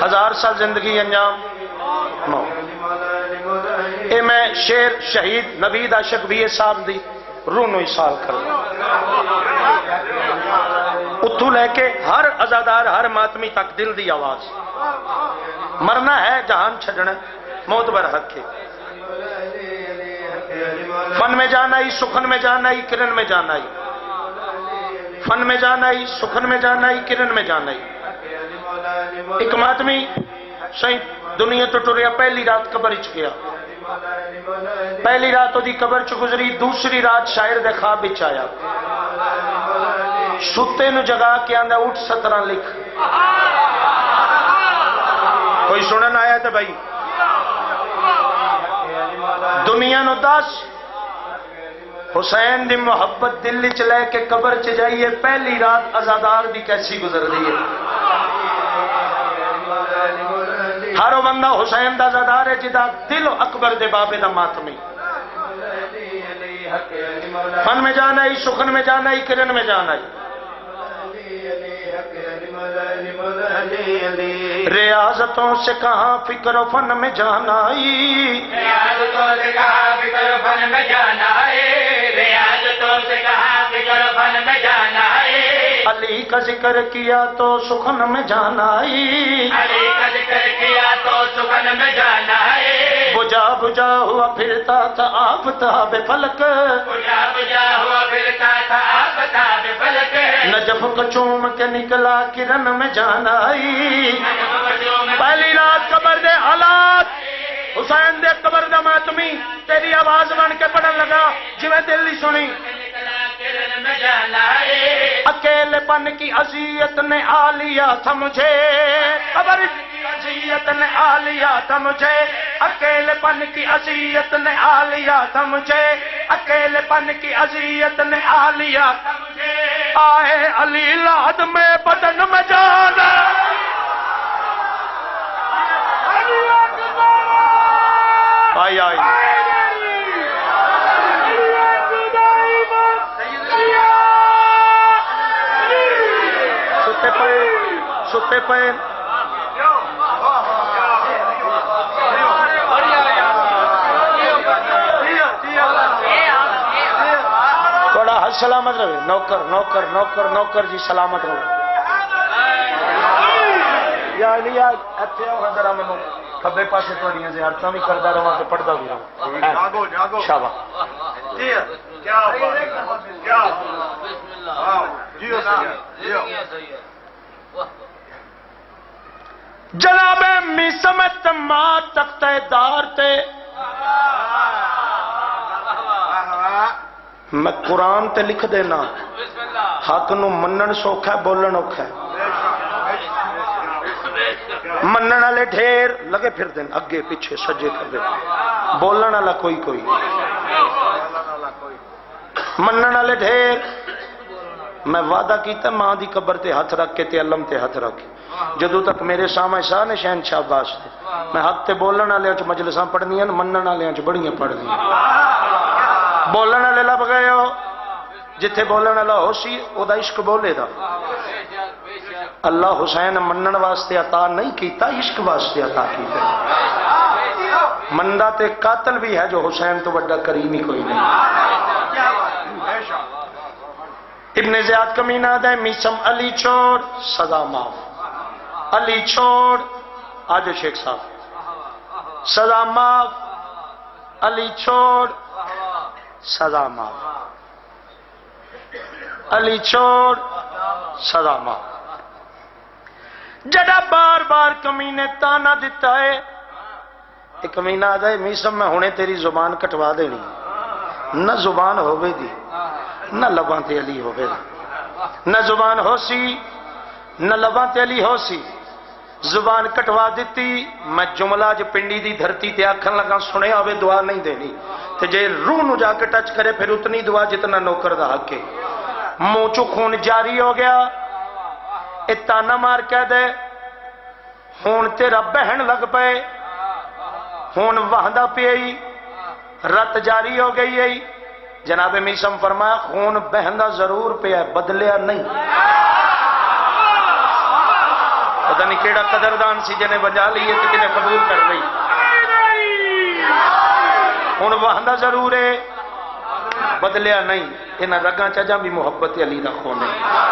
1000 سال زندگی انجام موت۔ اے میں شیر شہید نوید عاشق بھی صاحب دی رونو سال کر لوں اتھو لے کے ہر عزادار ہر ماتمی تک دل دی آواز، مرنا ہے جہان چھڑنا موت بر حق کے، فن میں جانا ہی سخن میں جانا ہی کرن میں جانا ہی، فن میں جانا ہی سخن میں جانا ہی کرن میں جانا ہی۔ ایک ماتمی سائیں دنیا تو ٹریا پہلی رات قبر چ گیا، پہلی رات دی قبر چ گزری، دوسری رات شاعر دے خواب وچ آیا، ستے نو جگا کے آندا اٹھ 17 لکھ، کوئی سنن آیا تے بھائی دنیا نو 10 حسین دی محبت دل چ لے کے قبر چ جائیے، پہلی رات عزادار دی کیسی گزر رہی ہے۔ ہر بندہ حسین دا عزادار ہے جدا دل اکبر دے بابے دا ماتمی، فن میں جانا ہی سخن میں جانا ہی کرن میں جانا ہی، ریاضتوں سے کہاں فکر و فن میں جانا ہی، ریاضتوں سے کہاں فکر و فن میں جانا ہے، ریاضتوں سے کہاں فکر و فن میں جانا ہے، علی کا ذکر کیا تو سخن میں جانا ہی، علی کا ذکر کیا تو سخن میں جانا ہے، بجا بجا ہوا پھرتا تھا آفتاب فلک، بجا بجا ہوا پھرتا تھا آفتاب فلک، نجف کو چوم کے نکلا کرن میں جانا ہی۔ پہلی رات قبر دے حالات حسین دے قبر دا ماتمی تیری آواز بن کے پڑھن لگا جی میں دل نہیں سنی، اکیلے پن کی اذیت نے آ لیا تھا مجھے، قبر کی اذیت نے آ لیا تھا مجھے، اکیلے پن کی اذیت نے آ لیا تھا مجھے، اکیلے پن کی اذیت نے آ لیا تھا مجھے، آئے علی لاد میں بدن میں جانا، آئی آئی ستے پے تھوڑا حج سلامت رہے، نوکر نوکر نوکر نوکر جی سلامت رہے، یا علی اتھے آؤ ذرا مینوں کھبے پاسے تھوڑیاں زیارتاں بھی کردا رہواں تے پڑھدا بھی رہواں، شاباش جناب میسمت ما تختہ دار تے میں قرآن تے لکھ دینا، حق نو منن سوکھا ہے بولن اوکھا ہے، منن والے ڈھیر لگے پھر دین اگے پیچھے سجے کر دے، بولن والا کوئی کوئی، منن والے ڈھیر۔ میں وعدہ کیتا ماں دی قبر تے ہاتھ رکھ کے تے علم تے ہاتھ رکھ کے جدو تک میرے سامنے شاہ نے شہنشاہ باش تے میں حق تے بولن والے چ مجلساں پڑھنیاں، منن والے چ بڑیاں پڑھنیاں، بولن والے لب گئے ہو جتھے بولن والا ہو سی او دا عشق بولے دا، اللہ حسین منن واسطے عطا نہیں کیتا، عشق واسطے عطا کیتا، مندہ تے قاتل بھی ہے جو حسین تو بڑا کریم ہی کوئی نہیں۔ ابن زیاد کمینہ دے میسم علی چھوڑ سزا معاف، علی چھوڑ آجو شیخ صاحب سزا معاف، علی چھوڑ سزا معاف، علی چھوڑ سزا معاف۔ جڑا بار بار کمینے تانا دیتا ہے، ایک کمینہ دے میسم میں ہونے تیری زبان کٹوا دینی، نہ زبان ہوئے دی نہ لباں تے علی ہوئے، نہ زبان ہو سی نہ لباں تے علی ہو سی، زبان کٹوا دیتی میں جملہ جو پنڈی دی دھرتی تے آکھن لگا سنے آوے دعا نہیں دینی تے جے روح نو جا کے ٹچ کرے پھر اتنی دعا جتنا نوکر دا حق ہے منہ چو خون جاری ہو گیا اتانا مار کہہ دے ہون تیرا بہن لگ پے ہون وحدہ پیئی رت جاری ہو گئی ہے جناب میسم فرمایا خون بہندہ ضرور پہ ہے بدلیا نہیں پتہ نہیں کیڑا قدردان سی جنہیں بجا لیے تو کنے قبول کر رہی خون بہندہ ضرور ہے بدلیا نہیں انہاں رگاں چجاں بھی محبت علی دا خون ہے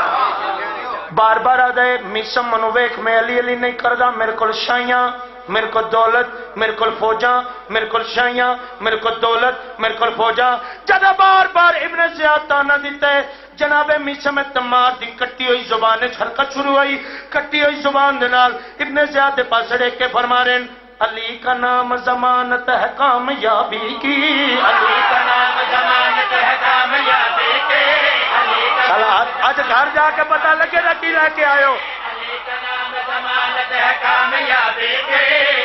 بار بار آدھے میسم منویک میں علی علی نہیں کردہ میرے کو شائیاں میرے کو دولت میرے کو فوجاں میرے کو شائیاں میرے کو دولت میرے کو فوجاں جدہ بار بار ابن زیاد تانا دیتا ہے جناب میسم تمار دی کٹی ہوئی زبان حرکت شروع ہوئی کٹی ہوئی زبان دنال ابن زیاد دے پاس رہ کے فرما رہے ہیں علی کا نام ضمانت ہے کامیابی کی علی کا نام ضمانت ہے کامیابی کی آج گھر جا کے پتہ لگے نہ کی رہ کے آئے ہو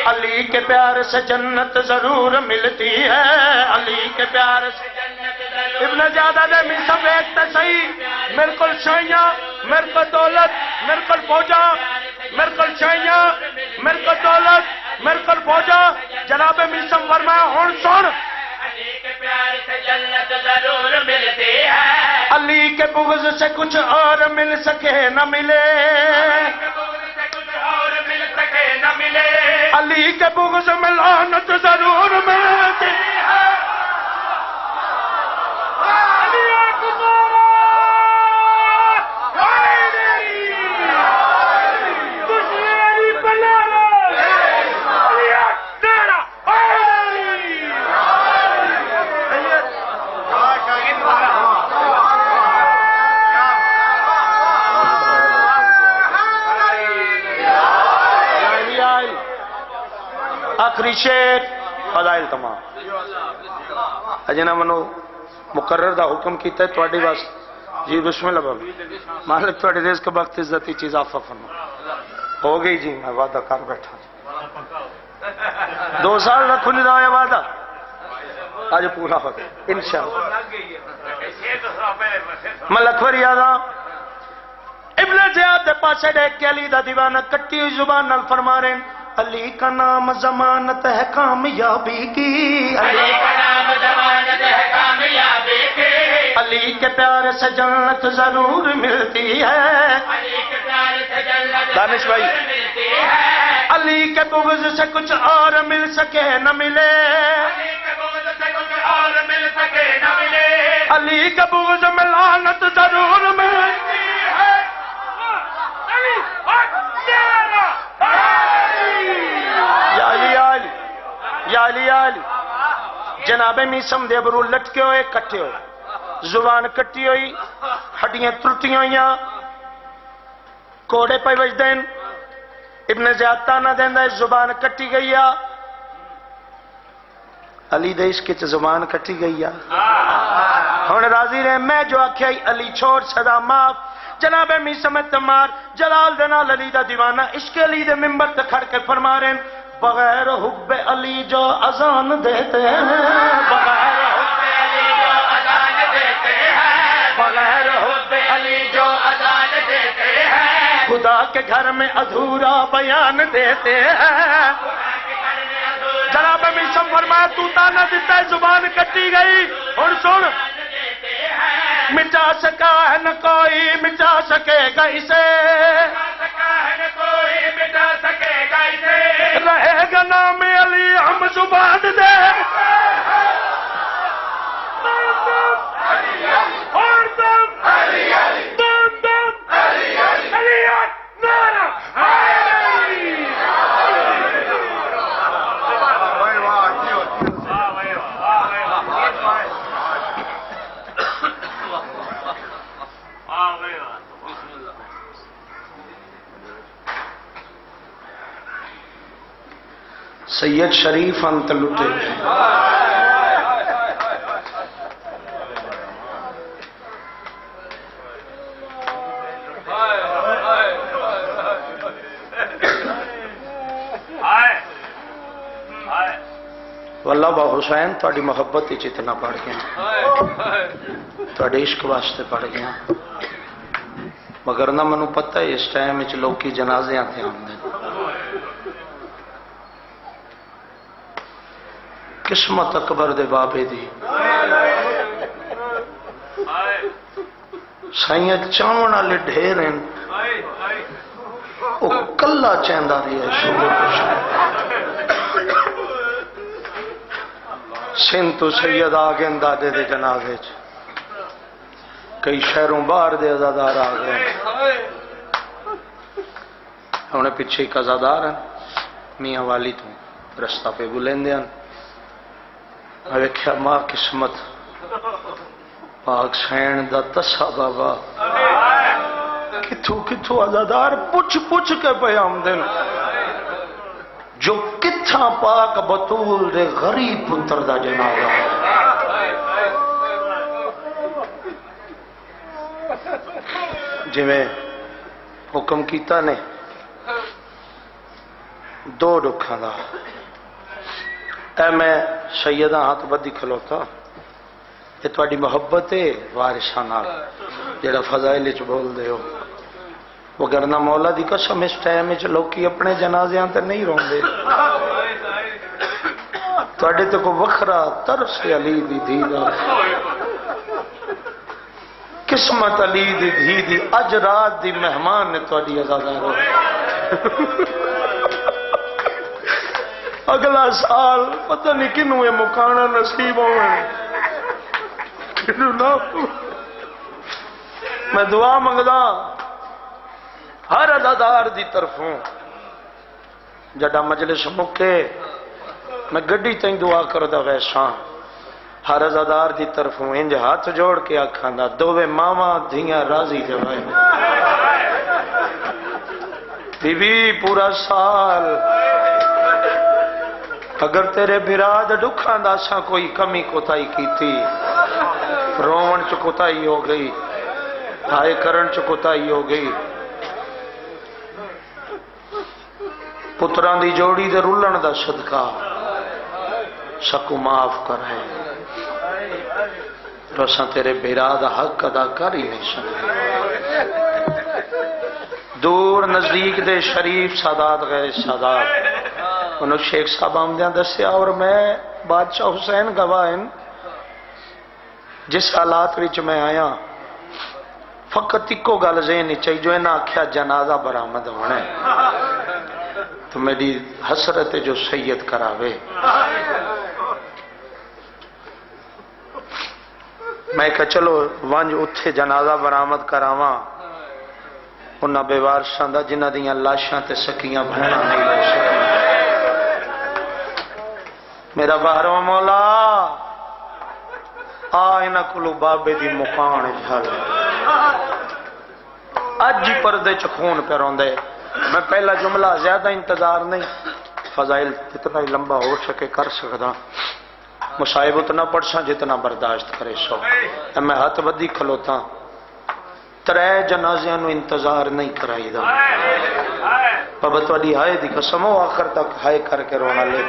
علی کے پیار سے جنت ضرور ملتی ہے علی کے پیار سے ابن زیادہ نے میسم ایک صحیح میرے کو شائیاں میرے کو دولت میرے کو فوجا میرے کو شائیاں میرے کو دولت میرے کو فوجا جناب میسم فرمایا ہون سن علی کے پیار سے جنت ضرور ملتی ہے علی کے بغض سے کچھ اور مل سکے نہ ملے علی کے بغض میں لعنت ضرور ملتی ہے علی اکبر دشمنی بلا علی اکبر آخری شیر فضائل تمام اجنا منو مقرر دا حکم کیتا ہے توڑی باس جی بسم اللہ بابی مالک توڑی ریز کے وقت عزتی چیز آفا فرما ہو گئی جی میں وعدہ کر بیٹھا 2 سال نہ کھلی رہا ہے وعدہ آج پورا ہو گیا انشاءاللہ ملک فریادہ ابن زیاد دے پاسے دیکھ کے علی دا دیوانہ کٹی ہوئی زبان نال فرما رہے ہیں علی کا نام ضمانت ہے کامیابی کی علی کا نام ضمانت ہے کامیابی کی علی کے پیار سے جنت ضرور ملتی ہے علی کے پیار سے جنت دانش بھائی ملتی ہے علی کے بغض سے کچھ اور مل سکے نہ ملے علی کے بغض سے کچھ اور مل سکے نہ ملے علی کے بغض میں لعنت ضرور ملتی ہے علی یا علی علی جناب میسم دے برو لٹکے ہوئے کٹے ہوئے زبان کٹی ہوئی ہڈیاں ترٹی ہوئیاں کوڑے پہ وجدین ابن زیاد تانا دیندہ زبان کٹی گئی علی دے اس کے زبان کٹی گئی ہون راضی رہے میں جو آکھائی علی چھوڑ صدا معاف جناب میسم تمار جلال دینا علی دا دیوانہ عشق علی دے ممبر تے کھڑ کے فرما رہے ہیں بغیر حب علی جو اذان دیتے ہیں بغیر حب علی جو اذان دیتے ہیں بغیر حب علی جو اذان دیتے ہیں خدا کے گھر میں ادھورا بیان دیتے ہیں جناب میسم فرمایا تو تانا دیتا ہے زبان کٹی گئی اور سن مٹا سکا ہے نہ کوئی مٹا سکے گا اسے رہے گا نام علی ہم زبان دے اور تم سید شریف انت لٹے واللہ با حسین تھوڑی محبت ہی اتنا پڑھ گیا، تھوڑے عشق واسطے پڑھ گیا، مگر نہ منو پتہ ہے اس ٹائم وچ لوکی جنازے تے آندے قسمت اکبر دے بابے دی سائیاں چاون والے ڈھیر ہیں، وہ کلا چاہندا رہی ہے شروع تو سندھ تو سید آ گئے دادے دے جنازے چ، کئی شہروں باہر دے عزادار آ گئے، انہیں پیچھے ایک عزادار ہیں میاں والی تو رستہ پہ بلیندے ہیں، میں ویکھیا ماں قسمت پاک سین دا تسا بابا کتھوں کتھوں عزادار پوچھ پوچھ کے پہ آمدن جو کتھاں پاک بطول دے غریب پتر دا جنازہ جی میں حکم کیتا نے دو ڈکھاں دا اے میں سیدہ ہاتھ بدی کھلوتا یہ تواڈی محبت ہے وارثاں نال جڑا فضائل وچ بول دے ہو، وگرنہ مولا دی قسم اس ٹائم وچ لوکی اپنے جنازیاں تے نہیں روندے، تواڈے تے کو وکھرا ترس علی دی دھی دا، قسمت علی دی دھی دی اج رات دی مہمان نے تواڈی عزادار اگلا سال پتہ نہیں کنوں یہ مکانا نصیب ہوئے، کنوں نہ میں دعا منگدا ہر عزادار دی طرفوں جڑا مجلس مکے میں گڈی تائیں دعا کردا ویساں ہر عزادار دی طرفوں انج ہاتھ جوڑ کے آکھاندا دوویں ماواں دھیاں راضی جوائے بی بی پورا سال اگر تیرے براد ڈکھاں دا سا کوئی کمی کوتائی کیتی روون چ کوتائی ہو گئی، ہائے کرن چ کوتائی ہو گئی، پتران دی جوڑی دے رولن دا صدقہ سکو معاف کر ہے، رساں تیرے براد حق ادا کر ہی نہیں سکتے، دور نزدیک دے شریف سادات غیر سادات انہوں شیخ صاحب آمدیاں دسیا اور میں بادشاہ حسین گواہن جس حالات وچ میں آیا فقط اکو گل ذہن چاہیے جو انہاں آکھیا جنازہ برآمد ہونا ہے تو میری حسرت جو سید کراوے، میں کہا چلو وانج اتھے جنازہ برآمد کراواں انہاں بے وارثاں دا جنہاں دیاں لاشاں تے سکیاں بہنا نہیں لے سکیں، میرا بارو مولا آئینہ کلو بابے دی مکان جھل اج ہی پردے چخون پہ روندے، میں پہلا جملہ زیادہ انتظار نہیں، فضائل اتنا ہی لمبا ہو سکے کر سکتا، مصائب اتنا پڑھ سا جتنا برداشت کرے سو، میں ہاتھ بدی کھلوتا ترے جنازیاں نو انتظار نہیں کرائی دا، بابا تواڈی ہائے دی قسم ہو آخر تک ہائے کر کے رونا لے،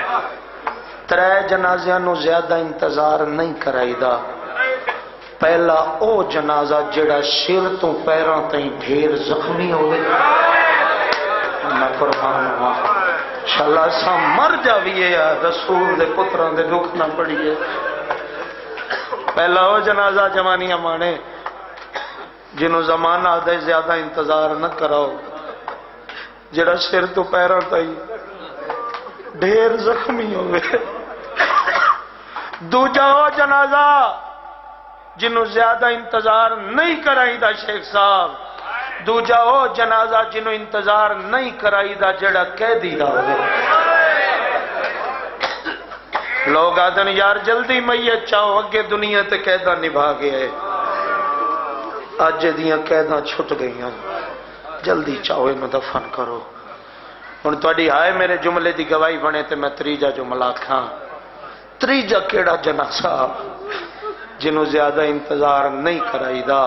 ترے جنازیاں نو زیادہ انتظار نہیں کرائی دا، پہلا او جنازہ جڑا سر تو پیراں تائیں ڈھیر زخمی ہوئے میں قربان ہوا انشاءاللہ سا مر جاویے یا رسول دے پتران دے دکھ نہ پڑیے، پہلا او جنازہ جوانیاں مانے جنہوں زمانہ دے زیادہ انتظار نہ کراؤ، جڑا سر تو پیراں تائیں ڈھیر زخمی ہوئے، دوجا ہو جنازہ جنہوں زیادہ انتظار نہیں کرائی دا شیخ صاحب، دوجا ہو جنازہ جنہوں انتظار نہیں کرائی دا جڑا قیدی دا ہوئے، لوگ آدھن یار جلدی میت چاہو اگے دنیا تے قیدہ نبھا گئے، آج دیاں قیدہ چھٹ گئی ہیں، جلدی چاہو انہوں دفن کرو، ان توڑی آئے میرے جملے دی گواہی بنے تے میں تریجا جملہ کھاں، تریجا کیڑا جنازہ جنہوں زیادہ انتظار نہیں کرائی دا،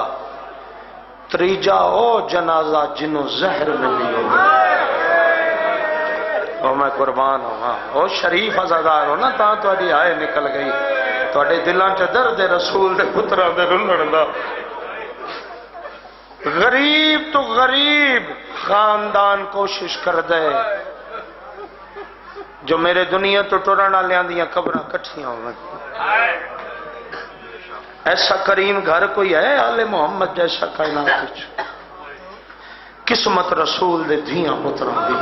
تریجا او جنازہ جنہوں زہر ملی ہو، او میں قربان ہوا او شریف عزادار ہو نا تاں تہاڈی آئے نکل گئی تہاڈے دلاں چ درد رسول دے پتراں دے رلن دا غریب تو غریب خاندان کوشش کر دے جو میرے دنیا تو ٹرن والیاں دیاں قبراں کٹھیاں ہوئیں ایسا کریم گھر کوئی ہے آل محمد جیسا کائنات وچ قسمت رسول دے دھیاں پتراں دی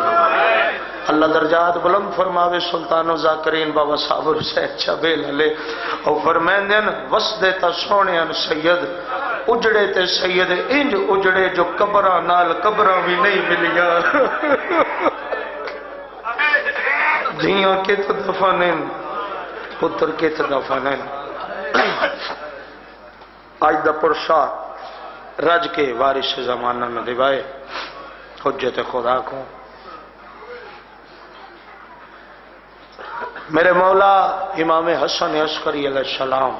اللہ درجات بلند فرماوے سلطان و ذاکرین بابا صاحب حسین چبیل علیہ او فرمائندے وسدے تا سونے ان سید اجڑے تے سید انج اجڑے جو قبراں نال قبراں بھی نہیں ملیا دھیاں کت دفنن پتر کت دفنن آج دا پرشا رج کے وارث زمانہ میں دیوائے حجت خدا کو میرے مولا امام حسن عسکری علیہ السلام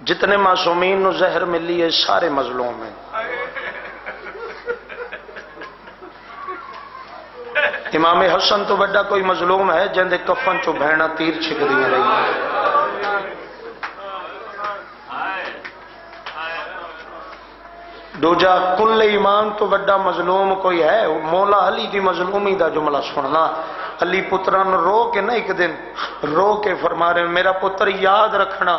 جتنے معصومین نو زہر ملی ہے سارے مظلوم ہیں امام حسن تو بڑا کوئی مظلوم ہے جندے کفن چو بہنا تیر چھک دیا رہی دوجا کل ایمان تو بڑا مظلوم کوئی ہے مولا علی دی مظلومی دا جملہ سننا علی پتران رو کے نہ ایک دن رو کے فرما رہے میرا پتر یاد رکھنا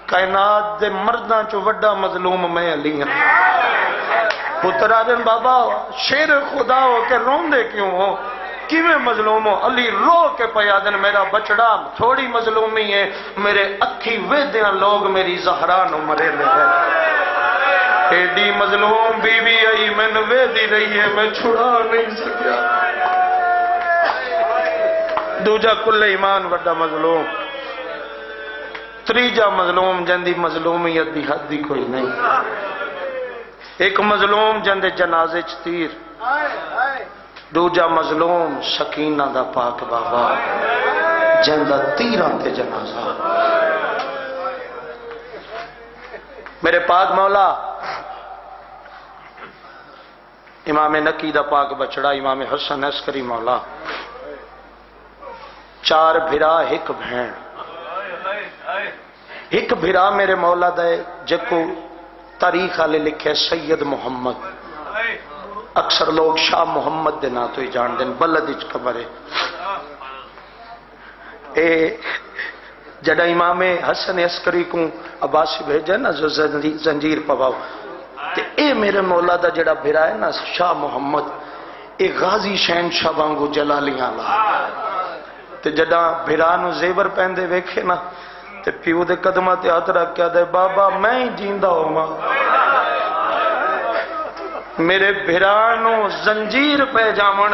کائنات دے مرداں چو بڑا مظلوم میں علی ہوں پتر آدن بابا شیر خدا ہو کے رون دے کیوں ہو کیویں مظلوم ہو علی رو کے پیادن میرا بچڑا تھوڑی مظلومی ہے میرے اکھی ویدیاں لوگ میری زہرا نو مرے لے گئے ایڈی مظلوم بی بی آئی میں نوے دی رہی ہے میں چھڑا نہیں سکیا دوجا کل ایمان وڈا مظلوم تریجا مظلوم جندی مظلومیت دی حد دی کوئی نہیں ایک مظلوم جندے جنازے چ تیر دوجا مظلوم سکینہ دا پاک بابا جندہ تیران تے جنازہ میرے پاک مولا امام نقی دا پاک بچڑا امام حسن عسکری مولا چار بھرا ایک بھین ایک بھرا میرے مولا دے جکو تاریخ آلے لکھے سید محمد اکثر لوگ شاہ محمد دے نا تو ہی جان دیں بلد اچ کبرے اے جڑا امام حسن عسکری کو عباسی بھیجا نا جو زنجیر پواؤ تے اے میرے مولا دا جڑا بھرا ہے نا شاہ محمد اے غازی شہن شاہ وانگو جلالیاں لا تے جڑا بھرا نو زیور پہندے ویکھے نا تے پیو دے قدمہ تے ہاتھ رکھ کیا دے بابا میں ہی جیندہ ہوں ماں میرے بھرا نو زنجیر پہ جامن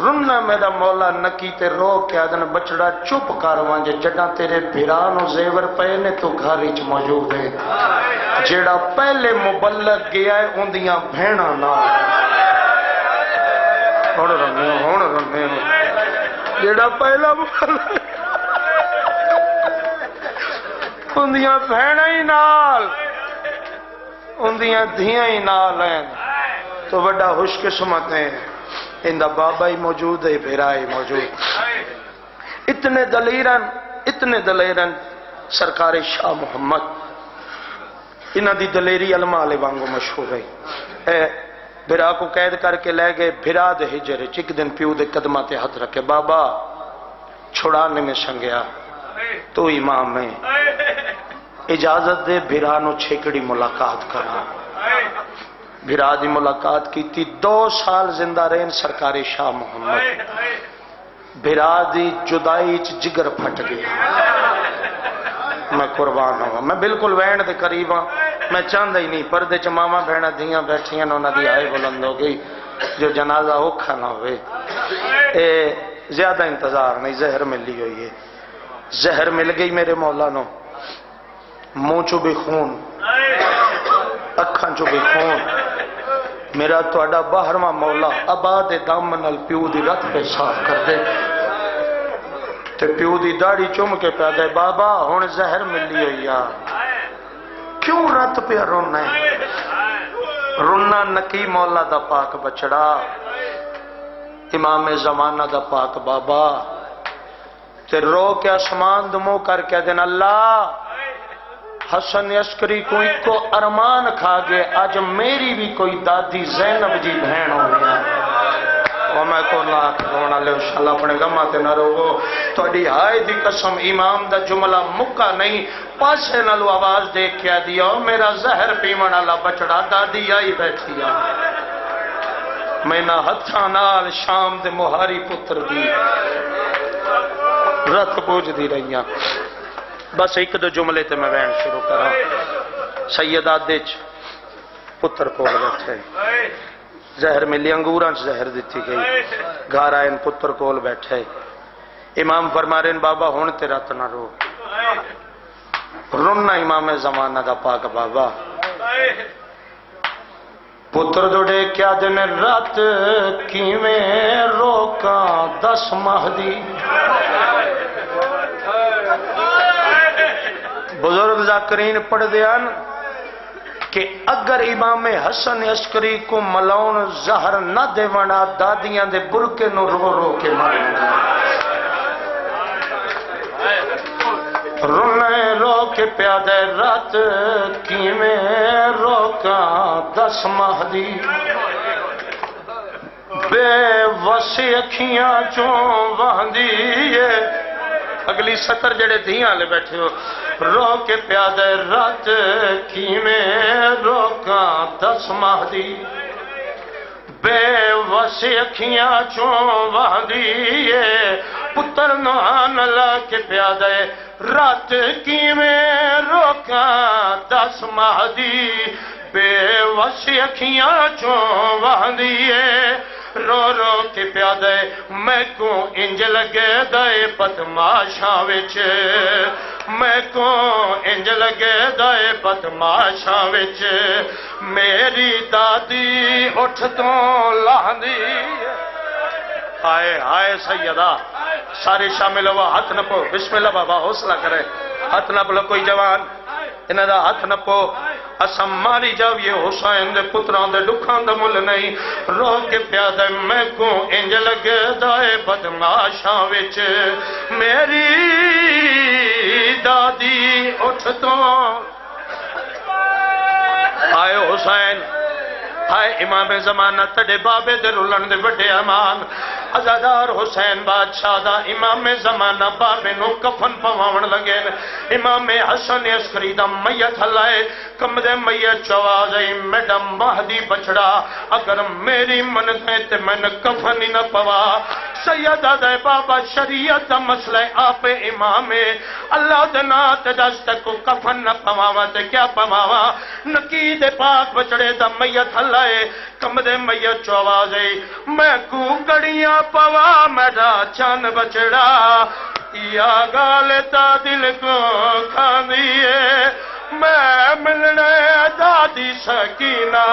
رنہ میرا مولا نکی تے رو کیا دن بچڑا چپ کاروان جڑا تیرے بھرانو زیور پہنے تو گھاری چ موجود ہے جڑا پہلے مبلغ گیا ہے اندیاں بھینا نا ہون رنے جڑا پہلا مبلغ اندیاں بھینا ہی نال اندیاں دھیاں ہی نال ہیں تو بڑا خوش قسمت ہیں اندہ بابا ہی موجود ہے بھیرا ہی موجود اتنے دلیرن سرکار شاہ محمد انہ دی دلیری علماء علیہ وانگو مشہور ہے اے بھیرا کو قید کر کے لے گئے بھیرا دے ہجرے چک دن پیو دے قدمہ تے ہاتھ رکھے بابا چھڑانے میں سنگیا تو امام میں اجازت دے بھیرا نو چھیکڑی ملاقات کرنا بھرا دی ملاقات کی تھی 2 سال زندہ رہن سرکار شاہ محمد بھرا دی جدائی چ جگر پھٹ گیا میں قربان ہوں میں بالکل وین دے قریب ہوں میں چاندہ ہی نہیں پردے چ ماما بہنا دیاں بیٹھیاں انہوں دی آئے بلند ہو گئی جو جنازہ اوکھا نہ ہوئے اے زیادہ انتظار نہیں زہر ملی ہوئی ہے زہر مل گئی میرے مولا نو منہ چو بھی خون اکھاں چو بھی خون میرا توڑا باہرواں مولا آباد دامن پیو دی رت پہ صاف کر دے تے پیو دی داڑھی چوم کے پہ دے بابا ہون زہر ملی ہوئی کیوں رت پہ رونا ہے رونا نکی مولا دا پاک بچڑا امام زمانہ دا پاک بابا تے رو کے آسمان دمو کر کے دن اللہ حسن عسکری کو ایک کو ارمان کھا گئے آج میری بھی کوئی دادی زینب جی بہن ہو گیا اور میں کو لاکھ رونا لے انشاءاللہ اپنے گمہ تے نہ روگو توڑی آئے دی قسم امام دا جملہ مکہ نہیں پاسے نلو آواز دیکھ کیا دیا میرا زہر پیمن اللہ بچڑا دادی آئی بیٹھی آ میں نہ ہتھاں نال شام دے مہاری پتر دی رت پوچھ دی رہی ہیں بس ایک دو جملے تے میں وین شروع کرا سیدہ دیچ پتر کو بیٹھے زہر ملی انگوران زہر دیتی گئی گھارا ان پتر کول بیٹھے امام فرمارین بابا ہون تیرا تنا رو رننا امام زمانہ دا پاک بابا پتر دوڑے کیا دن رات کیویں روکا 10 مہدی بزرگ ذاکرین پڑھ دیان کہ اگر امام حسن عسکری کو ملون زہر نہ دے ونا دادیاں دے برکے نو رو رو کے مارے رونے رو کے پیادے رات کیویں روکا 10 مہدی بے وسی اکھیاں چوں وہندی اگلی سطر جڑے دھیاں لے بیٹھے ہو رو کے پیادے رات کیویں روکا 10 مہدی بے وسی اکھیاں چوں وہندی پتر نوان لا کے پیادے رات کیویں روکا 10 مہدی بے وسی اکھیاں چوں وہندی رو رو کے پیادے میں کو انج لگے دائے بدماشاں وچ میں کو انج لگے دائے بدماشاں وچ میری دادی اٹھ تو لاندی آئے آئے سیدہ سارے شامل ہوا ہاتھ نہ پو بسم اللہ بابا حوصلہ کرے ہاتھ نہ پلو کوئی جوان انہاں دا ہاتھ نہ پو اسم ماری جاو یہ حسین دے پتران دے ڈکھان دا مل نہیں رو کے پیادے میں کو انج لگے دائے بدماشاں وچ میری دادی اٹھ تو آئے حسین آئے امام زمانہ تڑے بابے دے رولن دے بڑے امان عزادار حسین بادشاہ دا امام زمانہ بابے نو کفن پواون لگے امام حسن عسکری دا میت ہلائے کم دے میت چواز میڈم مہدی بچڑا اگر میری منت میں تے میں نے کفن ہی نہ پوا سیدہ دے بابا شریعت دا مسئلہ آپ امام اللہ دنا تے دست کو کفن نہ پواوا تے کیا پواوا نقید پاک بچڑے دا میت ہلائے کم دے میت چواز میں کو گڑیاں پوا میڈا چان بچڑا یا گالتا دل کو کھاندیے میں ملنے دادی سکینہ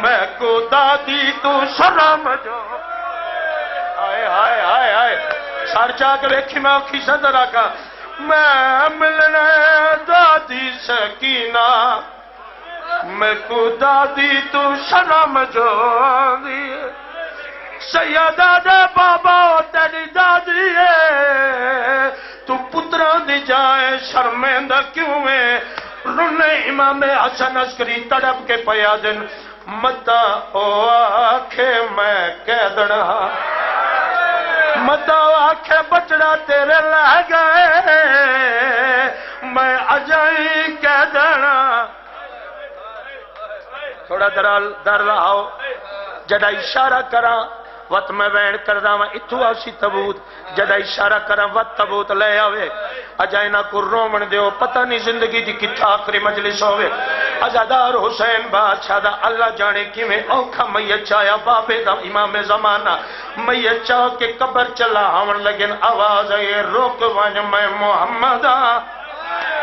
میں کو دادی تو شرم جو آئے آئے آئے آئے سار چاہ کے بیکھی میں اوکھی صدر آکا میں ملنے دادی سکینہ میں کو دادی تو شرم جو دیے سیدہ دے بابا تیری دادی ہے تو پتران دی جائے شرمندہ کیوں ہے رنے امام حسن عسکری تڑپ کے پیا دن متا او آکھے میں کہہ دڑا متا او آکھے بچڑا تیرے لہ گئے میں اجائی کہہ دڑا تھوڑا در رہاؤ جڑا اشارہ کرا وقت میں وین کردہ میں اتھو آسی تبوت جڑا اشارہ کرا وقت تبوت لے آوے اجائنا کو رومن دیو پتہ نہیں زندگی دی کتھا آخری مجلس ہوئے عزادار حسین بادشاہ دا اللہ جانے کی میں اوکھا میت چایا بابے دا امام زمانہ میت چاہ کے قبر چلا ہون لگن آواز ہے روک ونج میں محمد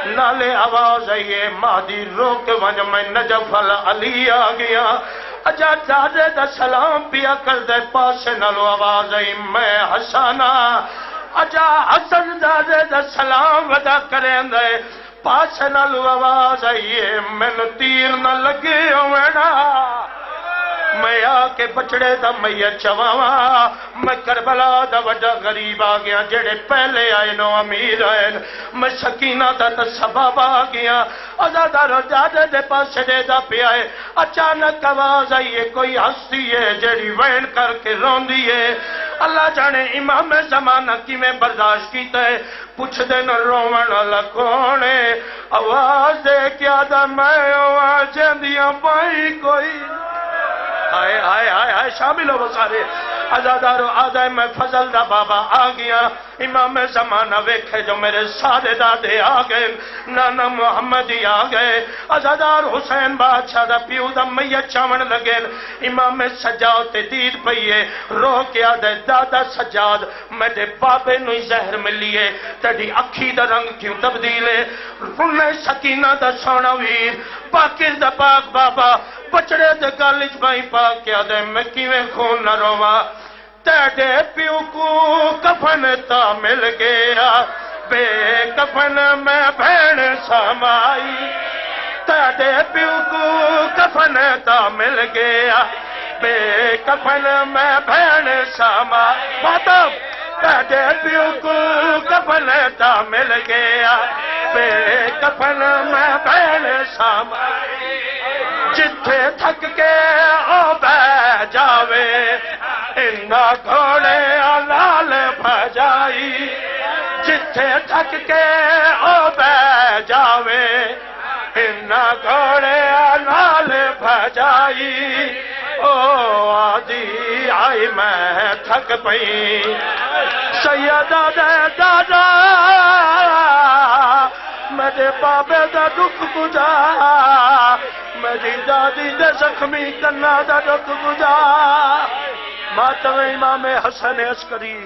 نالے آواز ہے مہدی روک ونج میں نجف علی آگیا اجا دادے دا سلام پیا کر دے پاسے نالو آواز ہے میں حسانہ اجا حسن دادے دا سلام ودا کریں دے پاسے نالو آواز ہے میں تیر نہ لگے ہوئے نا میں آ کے بچڑے دا میت چواواں میں کربلا دا وڈا غریب آ گیا جڑے پہلے آئے نو امیر آئے میں سکینہ دا سبب آ گیا عزادارو جاجے دے پاس دے دا پیا ہے اچانک آواز آئیے کوئی ہستی ہے جڑی وین کر کے رون دیئے اللہ جانے امام زمانہ کی میں برداشت کیتا ہے پوچھ دے نہ روون والا کون ہے آواز دے کیا دا میں آواز دیاں بھائی کوئی آئے آئے آئے آئے شامل ہو وہ سارے عزادارو آدھائے میں فضل دا بابا آ گیا امام زمانہ ویکھے جو میرے سارے دادے آ گئے نانا محمدی آ گئے عزادار حسین بادشاہ دا پیو دا میت چاون لگے امام سجاد تے دید پئیے رو کے آدھے دادا سجاد میرے بابے نوی زہر ملیے تیڑی اکھی دا رنگ کیوں تبدیلے رنے سکینہ دا سونا ویر پاکر دا پاک بابا بچڑے دے گالج بائی پاک کیا دے میں کیویں خون نہ روا تیڑے پیو کو کفن تا مل گیا بے کفن میں بھین سامائی تیڑے پیو کو کفن تا مل گیا بے کفن میں بھین سامائی ماتم تیڑے پیو کو کفن تا مل گیا بے کفن میں بھین سامائی جتھے تھک کے او بہ جاوے انہا گھوڑے لال بھجائی جتھے تھک کے او بہ جاوے انہا گھوڑے لال بھجائی او آدھی آئی میں تھک پئی سیدہ دے دادا میرے بابے دا دکھ بجا میری دادی دے زخمی کنا دا دکھ بجا ماتم امام حسن عسکری